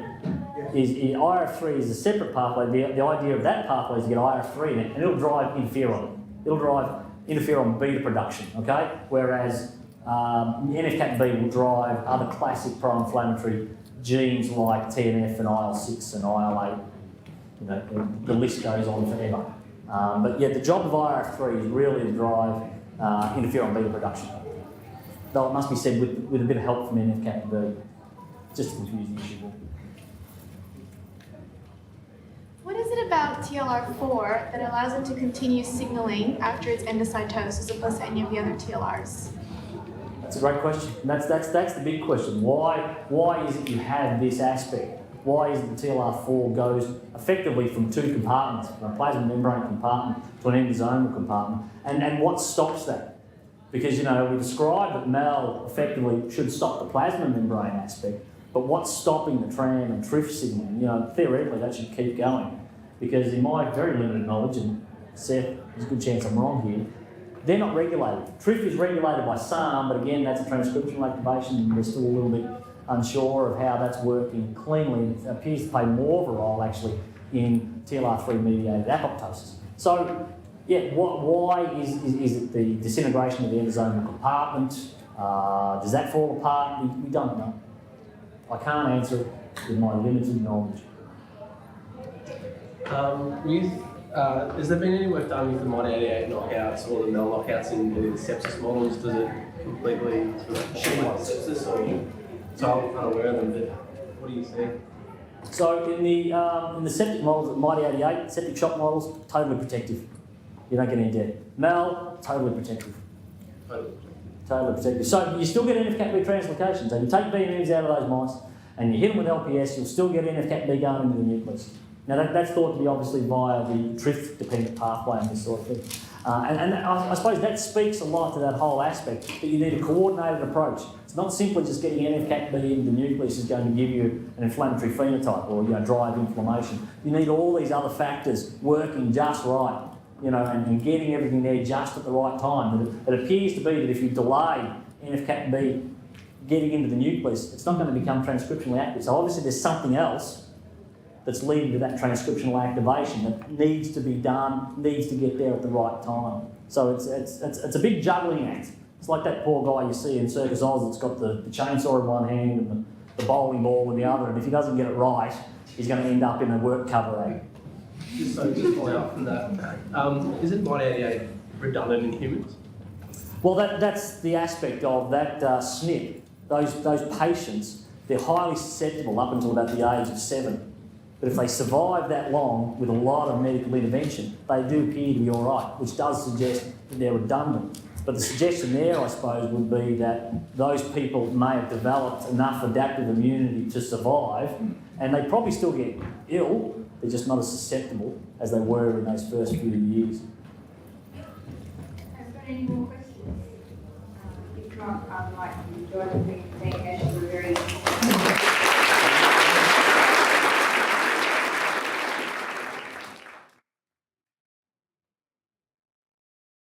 Speaker 2: IRF3 is a separate pathway. The idea of that pathway is to get IRF3 in it, and it'll drive interferon. It'll drive interferon beta production, okay? Whereas NF-kappa B will drive other classic pro-inflammatory genes like TNF and IL-6 and IL-8. You know, the list goes on forever. But yeah, the job of IRF3 is really to drive interferon beta production. Though it must be said with a bit of help from NF-kappa B, just to confuse the issue.
Speaker 6: What is it about TLR4 that allows it to continue signaling after its endocytosis as opposed to any of the other TLRs?
Speaker 2: That's That's a great question. And that's the big question. Why is it you have this aspect? Why is it the TLR4 goes effectively from two compartments, from a plasma membrane compartment to an endosomal compartment? And what stops that? Because, you know, we described that MEL effectively should stop the plasma membrane aspect, but what's stopping the Tram and TRIF signaling? You know, theoretically that should keep going. Because in my very limited knowledge, and Seth, there's a good chance I'm wrong here, they're not regulated. TRIF is regulated by some, but again, that's a transcriptional activation, and we're still a little bit unsure of how that's working cleanly. It appears to play more of a role, actually, in TLR3-mediated apoptosis. So, yeah, why is it the disintegration of the endosomal compartment? Does that fall apart? We don't know. I can't answer it with my limited knowledge.
Speaker 3: Has there been any work done with the MID88 knockouts or the MEL knockouts in the sepsis models? Does it completely sort of shield sepsis? Or, so I'm unaware of them, but what do you see?
Speaker 2: So in the septic models, MID88, septic shock models, totally protective. You don't get any death. MEL, totally protective. Totally protective. So you still get NF-κB translocation. So you take BMMs out of those mice and you hit them with LPS, you'll still get NF-κB going into the nucleus. Now that's thought to be obviously via the TRIF-dependent pathway and this sort of thing. And I suppose that speaks a lot to that whole aspect, that you need a coordinated approach. It's not simply just getting NF-κB into the nucleus is going to give you an inflammatory phenotype or, you know, drive inflammation. You need all these other factors working just right, you know, and getting everything there just at the right time. It appears to be that if you delay NF-κB getting into the nucleus, it's not going to become transcriptionally active. So obviously there's something else that's leading to that transcriptional activation that needs to be done, needs to get there at the right time. So it's a big juggling act. It's like that poor guy you see in Circus Oz that's got the chainsaw in one hand and the bowling ball in the other, and if he doesn't get it right, he's going to end up in a work cover act.
Speaker 3: Just follow up from that. Is it MID88 redundant in humans?
Speaker 2: Well, that's the aspect of that SNP. Those patients, they're highly susceptible up until about the age of 7. But if they survive that long with a lot of medical intervention, they do appear to be all right, which does suggest that they're redundant. But the suggestion there, I suppose, would be that those people may have developed enough adaptive immunity to survive, and they probably still get ill, they're just not as susceptible as they were in those first few years.
Speaker 1: Have you got any more questions? If not, I'd like to enjoy the